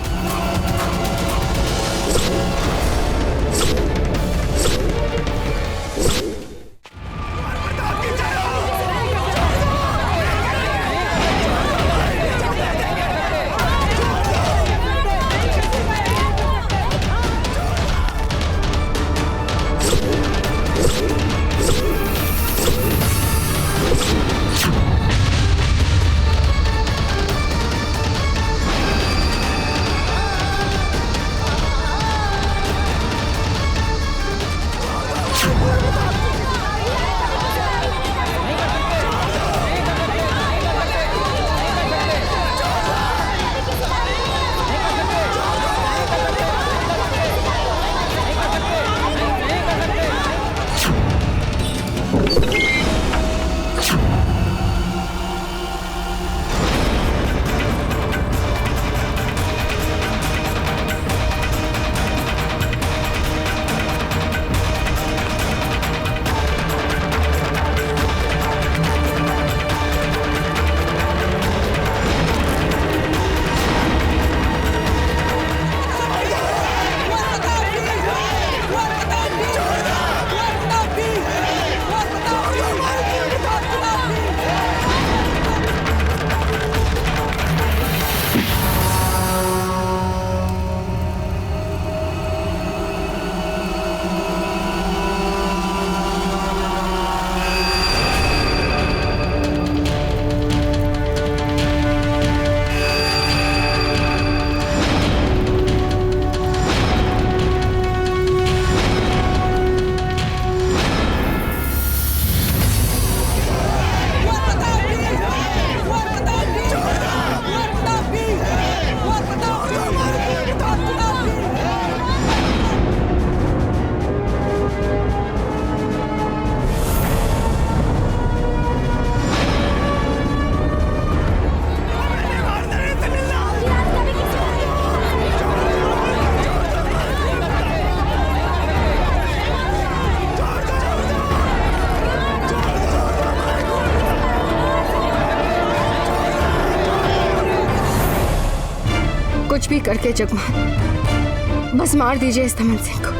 [SPEAKER 2] कुछ भी करके जगमाल, बस मार दीजिए इस धमन सिंह को।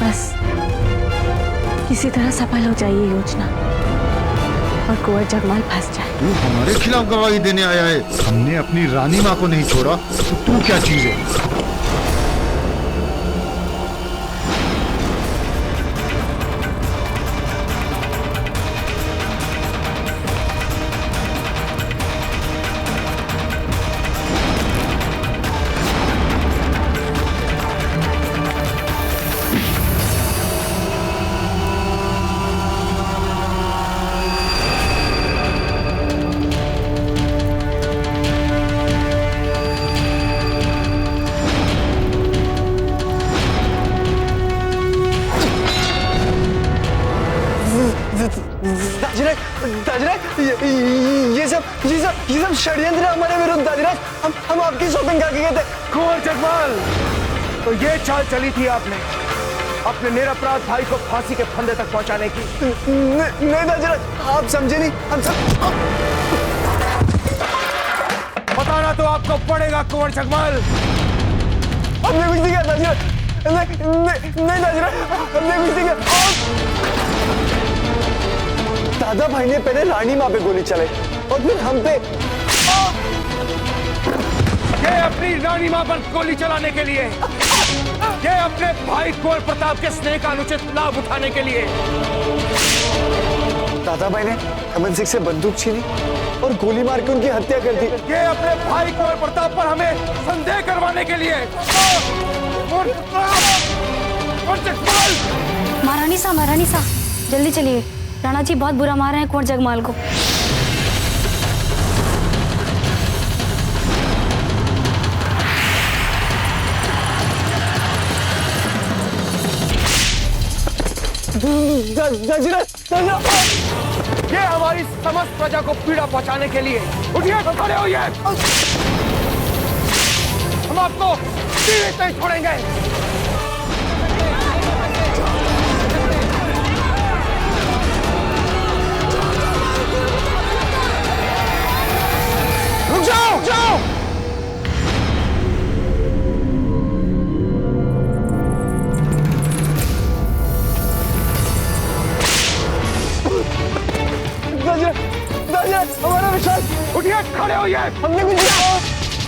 [SPEAKER 10] बस किसी तरह सफल हो जाए ये योजना और कुंवर जगमाल फंस जाए।
[SPEAKER 21] तू हमारे खिलाफ गवाही देने आया है? हमने अपनी रानी माँ को नहीं छोड़ा तो तू क्या चीज है?
[SPEAKER 6] ये सब षड्यंत्र हमारे विरुद्ध दादीराज। हम आपकी शॉपिंग करके गए थे।
[SPEAKER 1] कुंवर जगमाल, तो ये चाल चली थी आपने अपने निरपराध भाई को फांसी के फंदे तक पहुंचाने की?
[SPEAKER 6] नहीं दादीराज, आप समझे नहीं। हम सब
[SPEAKER 1] बताना तो आपको पड़ेगा कुंवर जगमाल।
[SPEAKER 6] हमने कुछ नहीं किया दादीराज। नहीं दादीराज, हमने कुछ नहीं किया। दादा भाई ने पहले रानी माँ पे गोली चलाई और फिर हम पे।
[SPEAKER 1] ये अपनी रानी माँ पर गोली चलाने के लिए, ये अपने भाई कुंवर प्रताप के स्नेह का अनुचित लाभ उठाने के लिए।
[SPEAKER 6] दादा भाई ने दमन सिंह से बंदूक छीनी और गोली मार के उनकी हत्या कर दी।
[SPEAKER 1] ये अपने भाई कुंवर प्रताप पर हमें संदेह करवाने के लिए।
[SPEAKER 20] महारानी साहब जल्दी चलिए, राणा जी बहुत बुरा मार रहे हैं कुंवर जगमाल को।
[SPEAKER 1] ये हमारी समस्त प्रजा को पीड़ा पहुंचाने के लिए। उठिए, खड़े होइए। हम आपको जीवित नहीं छोड़ेंगे। रुक जाओ। हमारा विश्वास। उठिए, खड़े होइए। हमने भी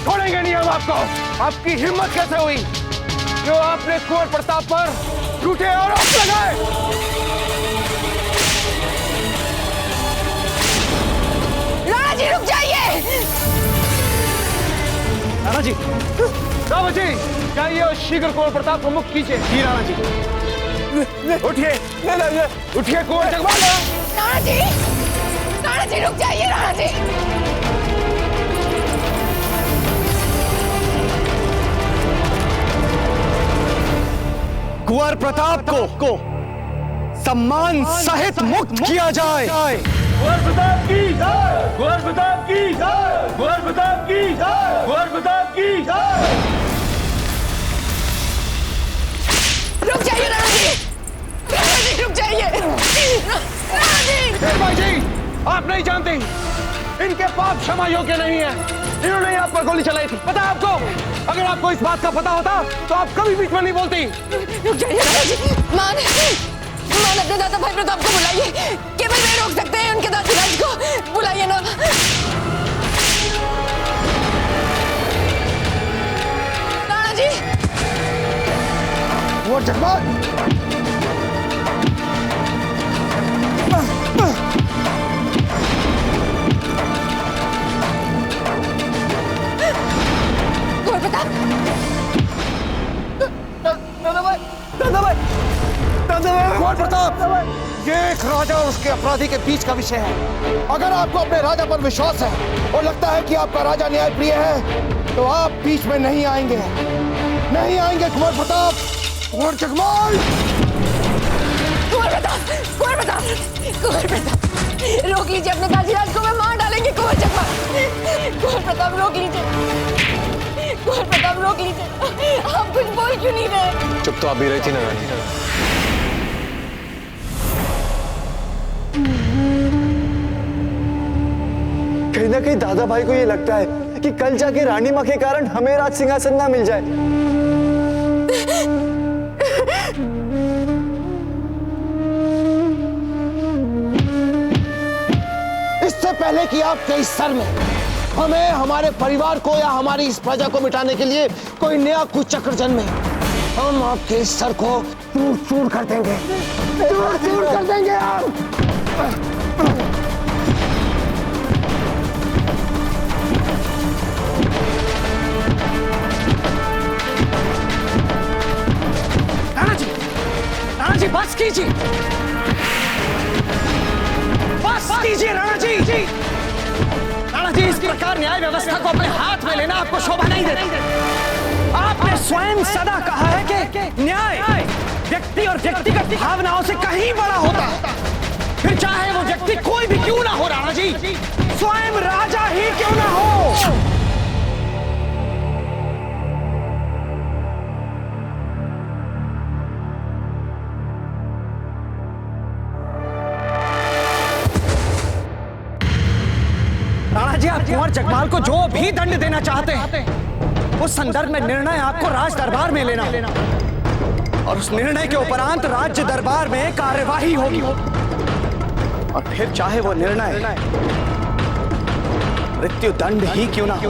[SPEAKER 1] छोड़ेंगे नहीं हम आपको। आपकी हिम्मत कैसे हुई जो आपने कुंवर प्रताप पर झूठे आरोप लगाए?
[SPEAKER 7] राणा जी रुक जाइए।
[SPEAKER 1] राणा जी, जाइए और शीघ्र कुंवर प्रताप को मुक्त कीजिए। जी राणा जी। उठिए, उठिए कुंवर जगमाल।
[SPEAKER 7] राणा जी रुक जाइए। राणा जी,
[SPEAKER 6] कुंवर प्रताप को सम्मान सहित मुक्त किया जाए।
[SPEAKER 1] कुंवर प्रताप की जय। कुंवर प्रताप की जय। कुंवर प्रताप की जय। कुंवर प्रताप की जय।
[SPEAKER 7] रुक जाइए राणा जी, रुक जाइए। राणा जी,
[SPEAKER 1] भाई जी, आप नहीं जानते, इनके पाप क्षमा योग्य नहीं है। इन्होंने आप पर गोली चलाई थी, पता है आपको? अगर आपको इस बात का पता होता तो आप कभी बीच में नहीं बोलती।
[SPEAKER 7] रुक जाइए राणा जी। मान अपने दादा भाई प्रताप को बुलाइए। केवल वे रोक सकते हैं उनके दादी राज को। बुलाइए ना। राणा जी,
[SPEAKER 1] वो जगमाल। कुंवर प्रताप, ये एक राजा और उसके अपराधी के बीच का विषय है। अगर आपको अपने राजा पर विश्वास है और लगता है कि आपका राजा न्याय प्रिय है तो आप बीच में नहीं आएंगे। नहीं आएंगे कुंवर प्रताप। कुंवर जगमाल।
[SPEAKER 7] कुंवर प्रताप, रोक लीजिए अपने काजीराज को, मैं मार डालेंगे कुंवर जगमाल। कुंवर प्रताप रोक लीजिए। कुंवर प्रताप रोक लीजिए। आप कुछ बोल क्यों नहीं रहे?
[SPEAKER 4] चुप तो आप भी रही थी ना रानी।
[SPEAKER 6] कहीं ना कहीं दादा भाई को ये लगता है कि कल जाके रानी माँ के कारण हमें राज सिंहासन ना मिल जाए।
[SPEAKER 1] इससे पहले कि आपके इस सर में हमें, हमारे परिवार को या हमारी इस प्रजा को मिटाने के लिए कोई नया कुचक्र जन्मे, हम आपके इस सर को चूर चूर कर देंगे। चूर चूर कर देंगे हम।
[SPEAKER 14] राणा जी बस कीजिए। बस कीजिए राणा जी। राणा जी, इस प्रकार न्याय व्यवस्था को अपने हाथ में लेना आपको शोभा नहीं देता। आपने स्वयं सदा कहा है कि न्याय व्यक्ति और व्यक्तिगत भावनाओं से कहीं बड़ा होता है। फिर चाहे वो व्यक्ति कोई भी क्यों ना हो राणा जी, स्वयं राजा ही क्यों ना हो। राणा जी, आप कुंवर जगमाल को जो भी दंड देना चाहते हैं उस संदर्भ में निर्णय आपको राज दरबार में लेना और उस निर्णय के उपरांत राज्य दरबार में कार्यवाही होगी।
[SPEAKER 3] और फिर चाहे वो निर्णय मृत्यु दंड ही क्यों ना हो।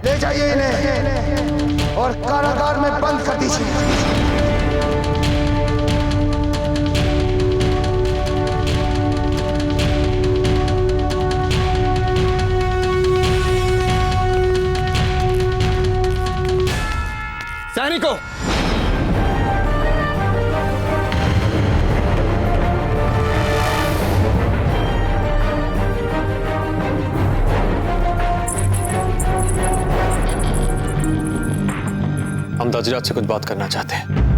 [SPEAKER 8] ले जाइए इन्हें और कारागार में बंद कर दीजिए।
[SPEAKER 3] सैनिकों,
[SPEAKER 4] हम दाजीराज से कुछ बात करना चाहते हैं।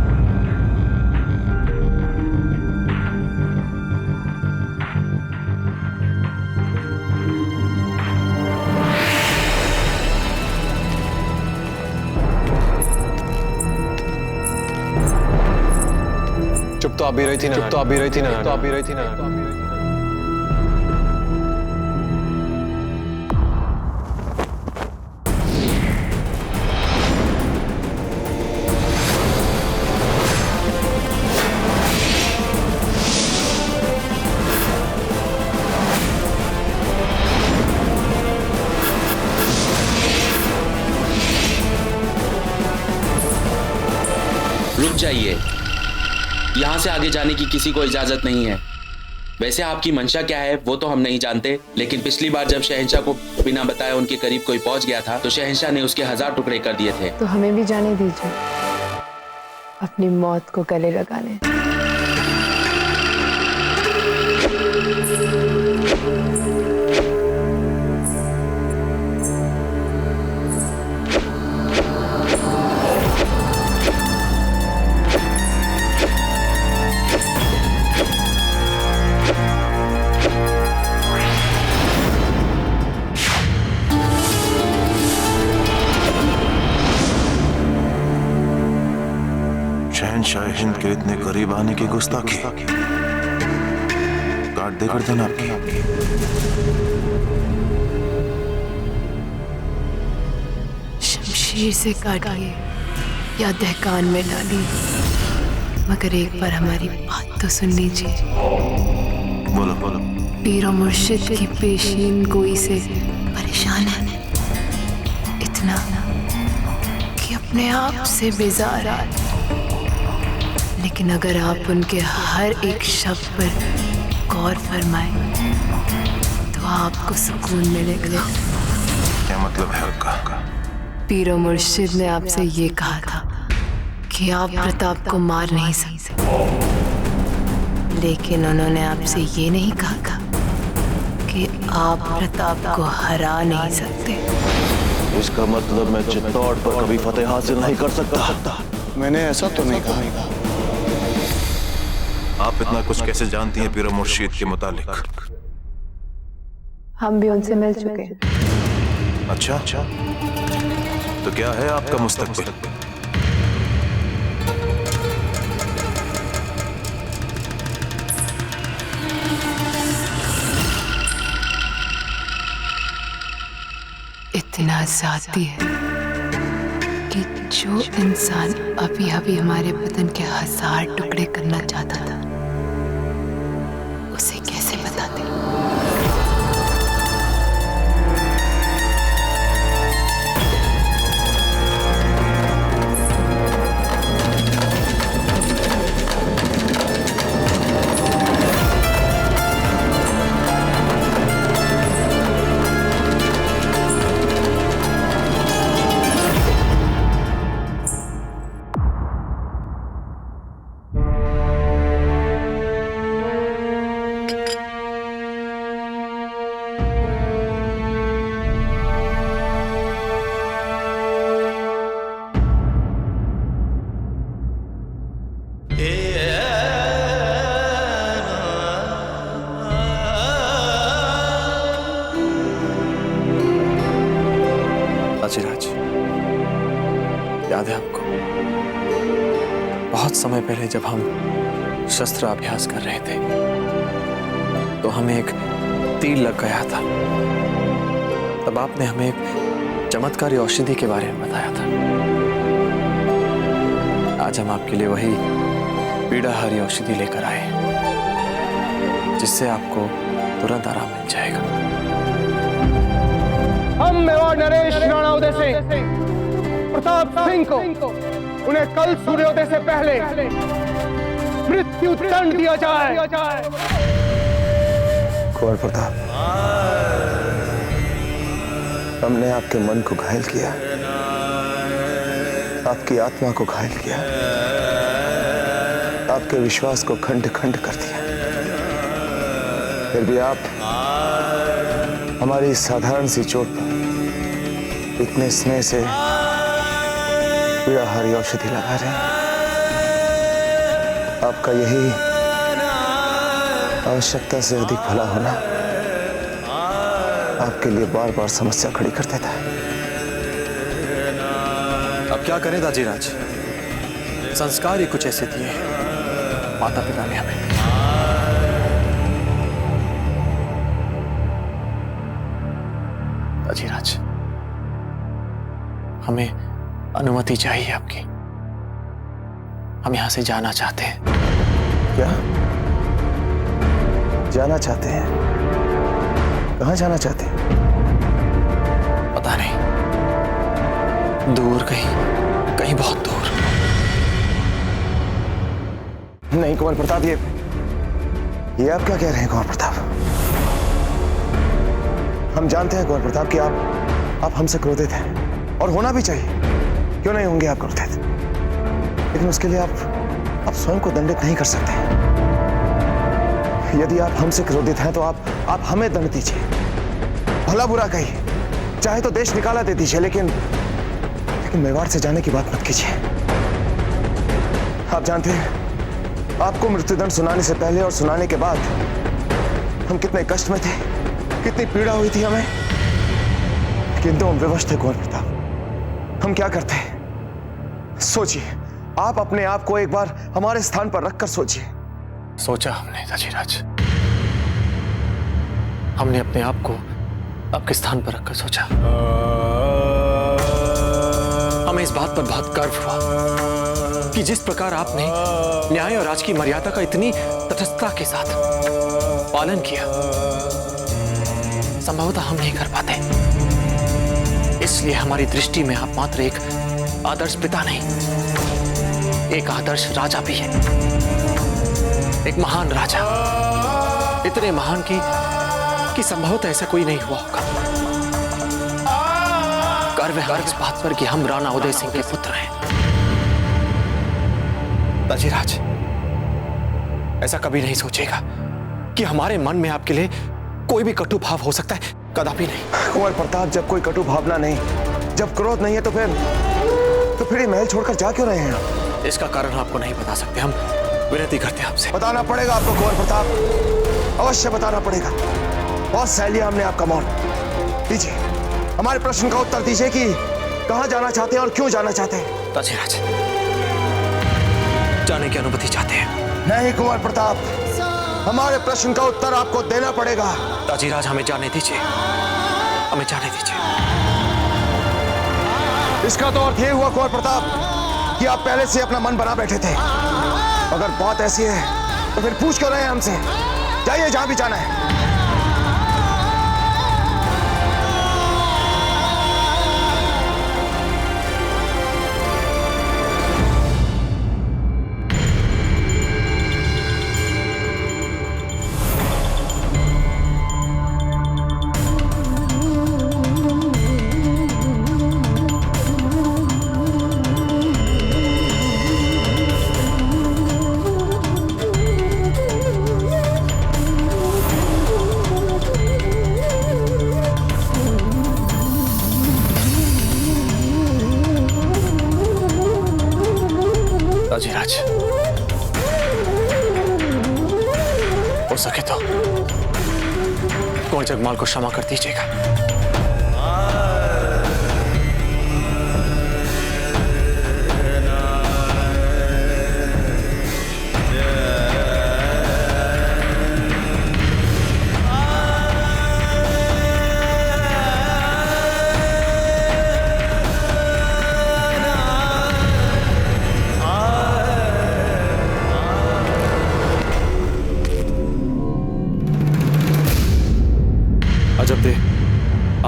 [SPEAKER 4] चुप तो आप भी रही थी ना, चुप तो आप भी रही थी ना, तो आप भी रही थी ना।
[SPEAKER 19] रुक जाइए, यहाँ से आगे जाने की किसी को इजाजत नहीं है। वैसे आपकी मंशा क्या है वो तो हम नहीं जानते, लेकिन पिछली बार जब शहंशाह को बिना बताए उनके करीब कोई पहुंच गया था तो शहंशाह ने उसके 1000 टुकड़े कर दिए थे।
[SPEAKER 2] तो हमें भी जाने दीजिए, अपनी मौत को गले लगा लें।
[SPEAKER 8] शहंशाह हिंद के इतने करीब आने की गुस्ताखी, काट दे गर्दन आपकी।
[SPEAKER 2] शमशीर से काटिए या दहकान में डालिए, मगर एक बार हमारी बात तो सुन लीजिए।
[SPEAKER 8] बोलो बोलो।
[SPEAKER 2] पीर और मुर्शिद की पेशीन गोई से परेशान है, इतना कि अपने आप से बेजार है। लेकिन अगर आप उनके हर एक शब्द पर गौर फरमाएं तो आपको सुकून मिलेगा।
[SPEAKER 8] क्या मतलब है आपका?
[SPEAKER 2] पीर और मुर्शिद ने आपसे ये कहा था कि आप प्रताप को मार नहीं सकते, लेकिन उन्होंने आपसे ये नहीं कहा था कि आप प्रताप को हरा नहीं सकते।
[SPEAKER 5] इसका मतलब मैं चित्तौड़ पर कभी फतेह हासिल नहीं कर सकता।
[SPEAKER 8] मैंने ऐसा तो नहीं कहा। आप इतना कुछ कैसे जानती हैं पीर मुर्शिद के मुतालिक?
[SPEAKER 2] हम भी उनसे मिल चुके हैं।
[SPEAKER 8] अच्छा, तो क्या है आपका मुस्तकबिल?
[SPEAKER 2] इतना जाती है कि जो इंसान अभी अभी हमारे बदन के 1000 टुकड़े करना चाहता था, उसे कैसे बताते?
[SPEAKER 4] दाजीराज, याद है आपको बहुत समय पहले जब हम शस्त्र अभ्यास कर रहे थे तो हमें एक तीर लग गया था। तब आपने हमें एक चमत्कारी औषधि के बारे में बताया था। आज हम आपके लिए वही पीड़ाहारी औषधि लेकर आए, जिससे आपको तुरंत आराम मिल जाएगा।
[SPEAKER 1] हम मेवाड़ नरेश राणा उदय सिंह प्रताप सिंह को उन्हें कल सूर्योदय से पहले मृत्यु दंड दिया जाए।
[SPEAKER 8] कुंवर प्रताप, हमने आपके मन को घायल किया, आपकी आत्मा को घायल किया, आपके विश्वास को खंड खंड कर दिया। फिर भी आप हमारी साधारण सी चोट पर इतने स्नेह से पीड़ाहारी औषधि लगा रहे हैं। आपका यही आवश्यकता से अधिक भला होना आपके लिए बार बार समस्या खड़ी कर देता है।
[SPEAKER 4] अब क्या करें दाजीराज, संस्कार ही कुछ ऐसे दिए माता पिता ने हमें। दाजीराज, हमें अनुमति चाहिए आपकी। हम यहां से जाना चाहते हैं।
[SPEAKER 8] क्या जाना चाहते हैं? कहां जाना चाहते हैं?
[SPEAKER 4] पता नहीं, दूर, कहीं बहुत दूर।
[SPEAKER 8] नहीं कुंवर प्रताप, ये आप क्या कह रहे हैं कुंवर प्रताप? हम जानते हैं कुंवर प्रताप कि आप हमसे क्रोधित हैं, और होना भी चाहिए। क्यों नहीं होंगे आप क्रोधित? लेकिन उसके लिए आप स्वयं को दंडित नहीं कर सकते। यदि आप हमसे क्रोधित हैं तो आप हमें दंड दीजिए, भला बुरा कहिए, चाहे तो देश निकाला दे दीजिए, लेकिन मेवाड़ से जाने की बात मत कीजिए। आप जानते हैं आपको मृत्युदंड सुनाने से पहले और सुनाने के बाद हम कितने कष्ट में थे, कितनी पीड़ा हुई थी हमें, किंतु हम विवश थे कुंवर प्रताप। हम क्या करते हैं? सोचिए, आप अपने आप को एक बार हमारे स्थान पर रखकर सोचिए।
[SPEAKER 4] सोचा हमने दाजीराज, हमने अपने आप को आपके स्थान पर रखकर सोचा। हमें इस बात पर बहुत गर्व हुआ कि जिस प्रकार आपने न्याय और राज की मर्यादा का इतनी तटस्थता के साथ पालन किया, संभवतः हम नहीं कर पाते। इसलिए हमारी दृष्टि में आप मात्र एक आदर्श पिता नहीं, एक आदर्श राजा भी है, एक महान राजा, इतने महान कि संभवतः ऐसा कोई नहीं हुआ होगा। गर्व है इस बात पर कि हम राणा उदय सिंह के पुत्र हैं। दाजीराज, ऐसा कभी नहीं सोचेगा कि हमारे मन में आपके लिए कोई भी कटु भाव हो सकता है, कदापि नहीं।
[SPEAKER 8] कुंवर प्रताप, जब कोई कटु भावना नहीं, जब क्रोध नहीं है, तो फिर ये महल छोड़कर जा क्यों रहे हैं आप?
[SPEAKER 4] इसका कारण आपको नहीं बता सकते, हम विनती करते हैं आपसे।
[SPEAKER 8] बताना पड़ेगा आपको कुंवर प्रताप, अवश्य बताना पड़ेगा। बहुत सह लिया हमने आपका मौन। दीजिए, हमारे प्रश्न का उत्तर दीजिए कि कहां जाना चाहते हैं और क्यों जाना चाहते हैं?
[SPEAKER 4] दाजीराज, जाने की अनुमति चाहते हैं।
[SPEAKER 8] नहीं कुंवर प्रताप, हमारे प्रश्न का उत्तर आपको देना पड़ेगा।
[SPEAKER 4] दाजीराज, हमें जाने दीजिए, हमें जाने दीजिए।
[SPEAKER 8] इसका तो अर्थ ये हुआ कुंवर प्रताप कि आप पहले से अपना मन बना बैठे थे। अगर बात ऐसी है तो फिर पूछ क्यों रहे हैं हमसे? जाइए जहां भी जाना है।
[SPEAKER 4] दाजीराज, हो सके तो कुंवर जगमाल को क्षमा कर दीजिएगा।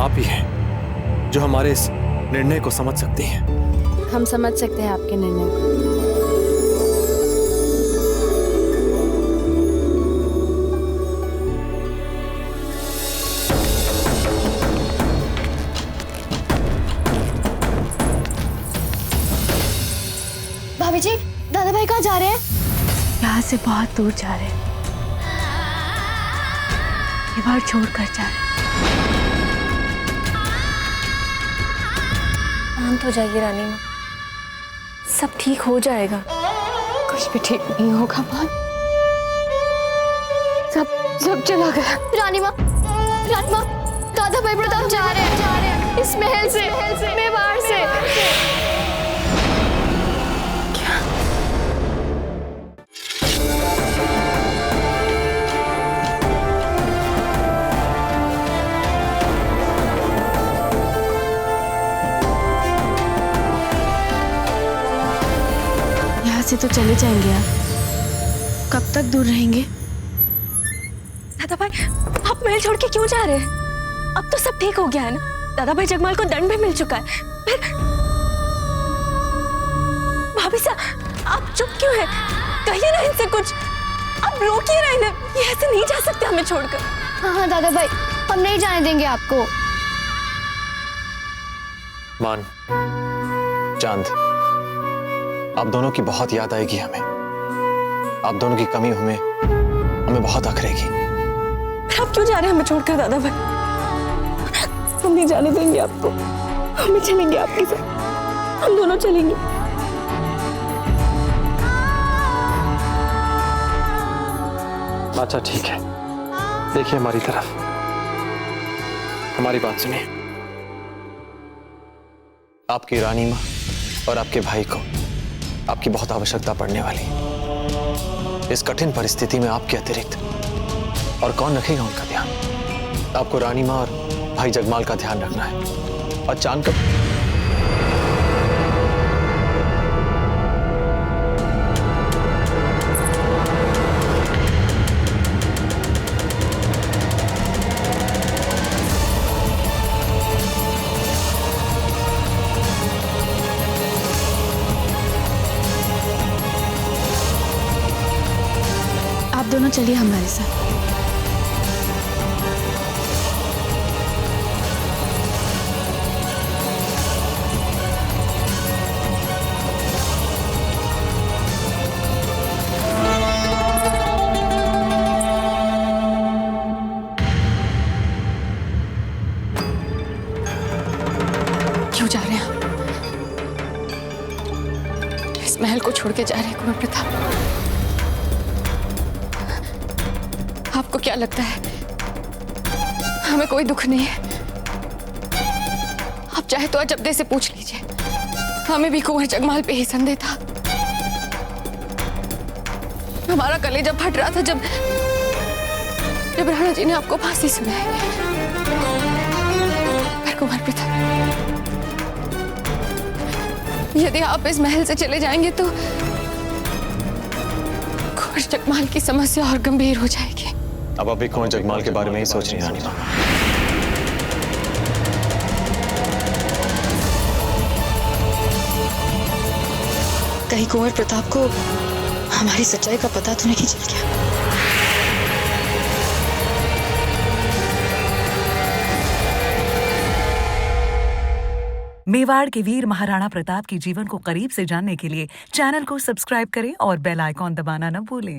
[SPEAKER 14] आप ही हैं जो हमारे इस निर्णय को समझ सकती हैं।
[SPEAKER 7] हम समझ सकते हैं आपके निर्णय को।
[SPEAKER 20] भाभी जी, दादा भाई कहाँ जा रहे हैं?
[SPEAKER 10] यहाँ से बहुत दूर जा रहे हैं, मेवाड़ छोड़कर जा रहे हैं।
[SPEAKER 12] शांत हो जाइए रानी माँ, सब ठीक हो जाएगा।
[SPEAKER 2] कुछ भी ठीक नहीं होगा माँ, सब चला गया।
[SPEAKER 20] रानी माँ, दादा भाई प्रताप जा रहे हैं इस महल से, मेवाड़ से।
[SPEAKER 10] से तो चले जाएंगे आप, कब तक दूर रहेंगे?
[SPEAKER 12] दादा भाई, आप महल छोड़ के क्यों जा रहे हैं? अब तो सब ठीक हो गया है ना? दादा भाई जगमाल को दंड भी मिल चुका है। फिर भाभी साहब, आप चुप क्यों हैं? कहिए ना इनसे कुछ, आप रोकिए ना इन्हें, ये ऐसे नहीं जा सकते हमें छोड़कर।
[SPEAKER 20] हाँ दादा भाई, हम नहीं जाने देंगे आपको।
[SPEAKER 4] मान, चांद, आप दोनों की बहुत याद आएगी हमें। आप दोनों की कमी हमें बहुत अखरेगी।
[SPEAKER 12] फिर आप क्यों जा रहे हैं हमें छोड़कर दादा भाई? हम नहीं जाने देंगे आपको, हम भी चलेंगे आपके साथ, हम दोनों चलेंगे।
[SPEAKER 4] अच्छा ठीक है, देखिए हमारी तरफ, हमारी बात सुनिए। आपकी रानी माँ और आपके भाई को आपकी बहुत आवश्यकता पड़ने वाली है। इस कठिन परिस्थिति में आपके अतिरिक्त और कौन रखेगा उनका ध्यान? आपको रानी माँ और भाई जगमाल का ध्यान रखना है। और चांद का
[SPEAKER 10] आप दोनों चलिए हमारे साथ।
[SPEAKER 2] क्यों जा रहे हैं आप? इस महल को छोड़ के जा रहे हैं कुंवर प्रताप? आपको क्या लगता है हमें कोई दुख नहीं है? आप चाहे तो अजब्दे से पूछ लीजिए, हमें भी कुंवर जगमाल पे ही संदेह था। हमारा कलेजा फट रहा था जब राणा जी ने आपको फांसी सुनाई। पर कुंवर प्रताप, यदि आप इस महल से चले जाएंगे तो कुंवर जगमाल की समस्या और गंभीर हो जाएगी।
[SPEAKER 4] अब अभी कुंवर जगमाल के बारे में ही सोच रही रानी माँ।
[SPEAKER 10] कहीं कुंवर प्रताप को हमारी सच्चाई का पता तो नहीं चल गया?
[SPEAKER 11] मेवाड़ के वीर महाराणा प्रताप के जीवन को करीब से जानने के लिए चैनल को सब्सक्राइब करें और बेल आइकॉन दबाना न भूलें।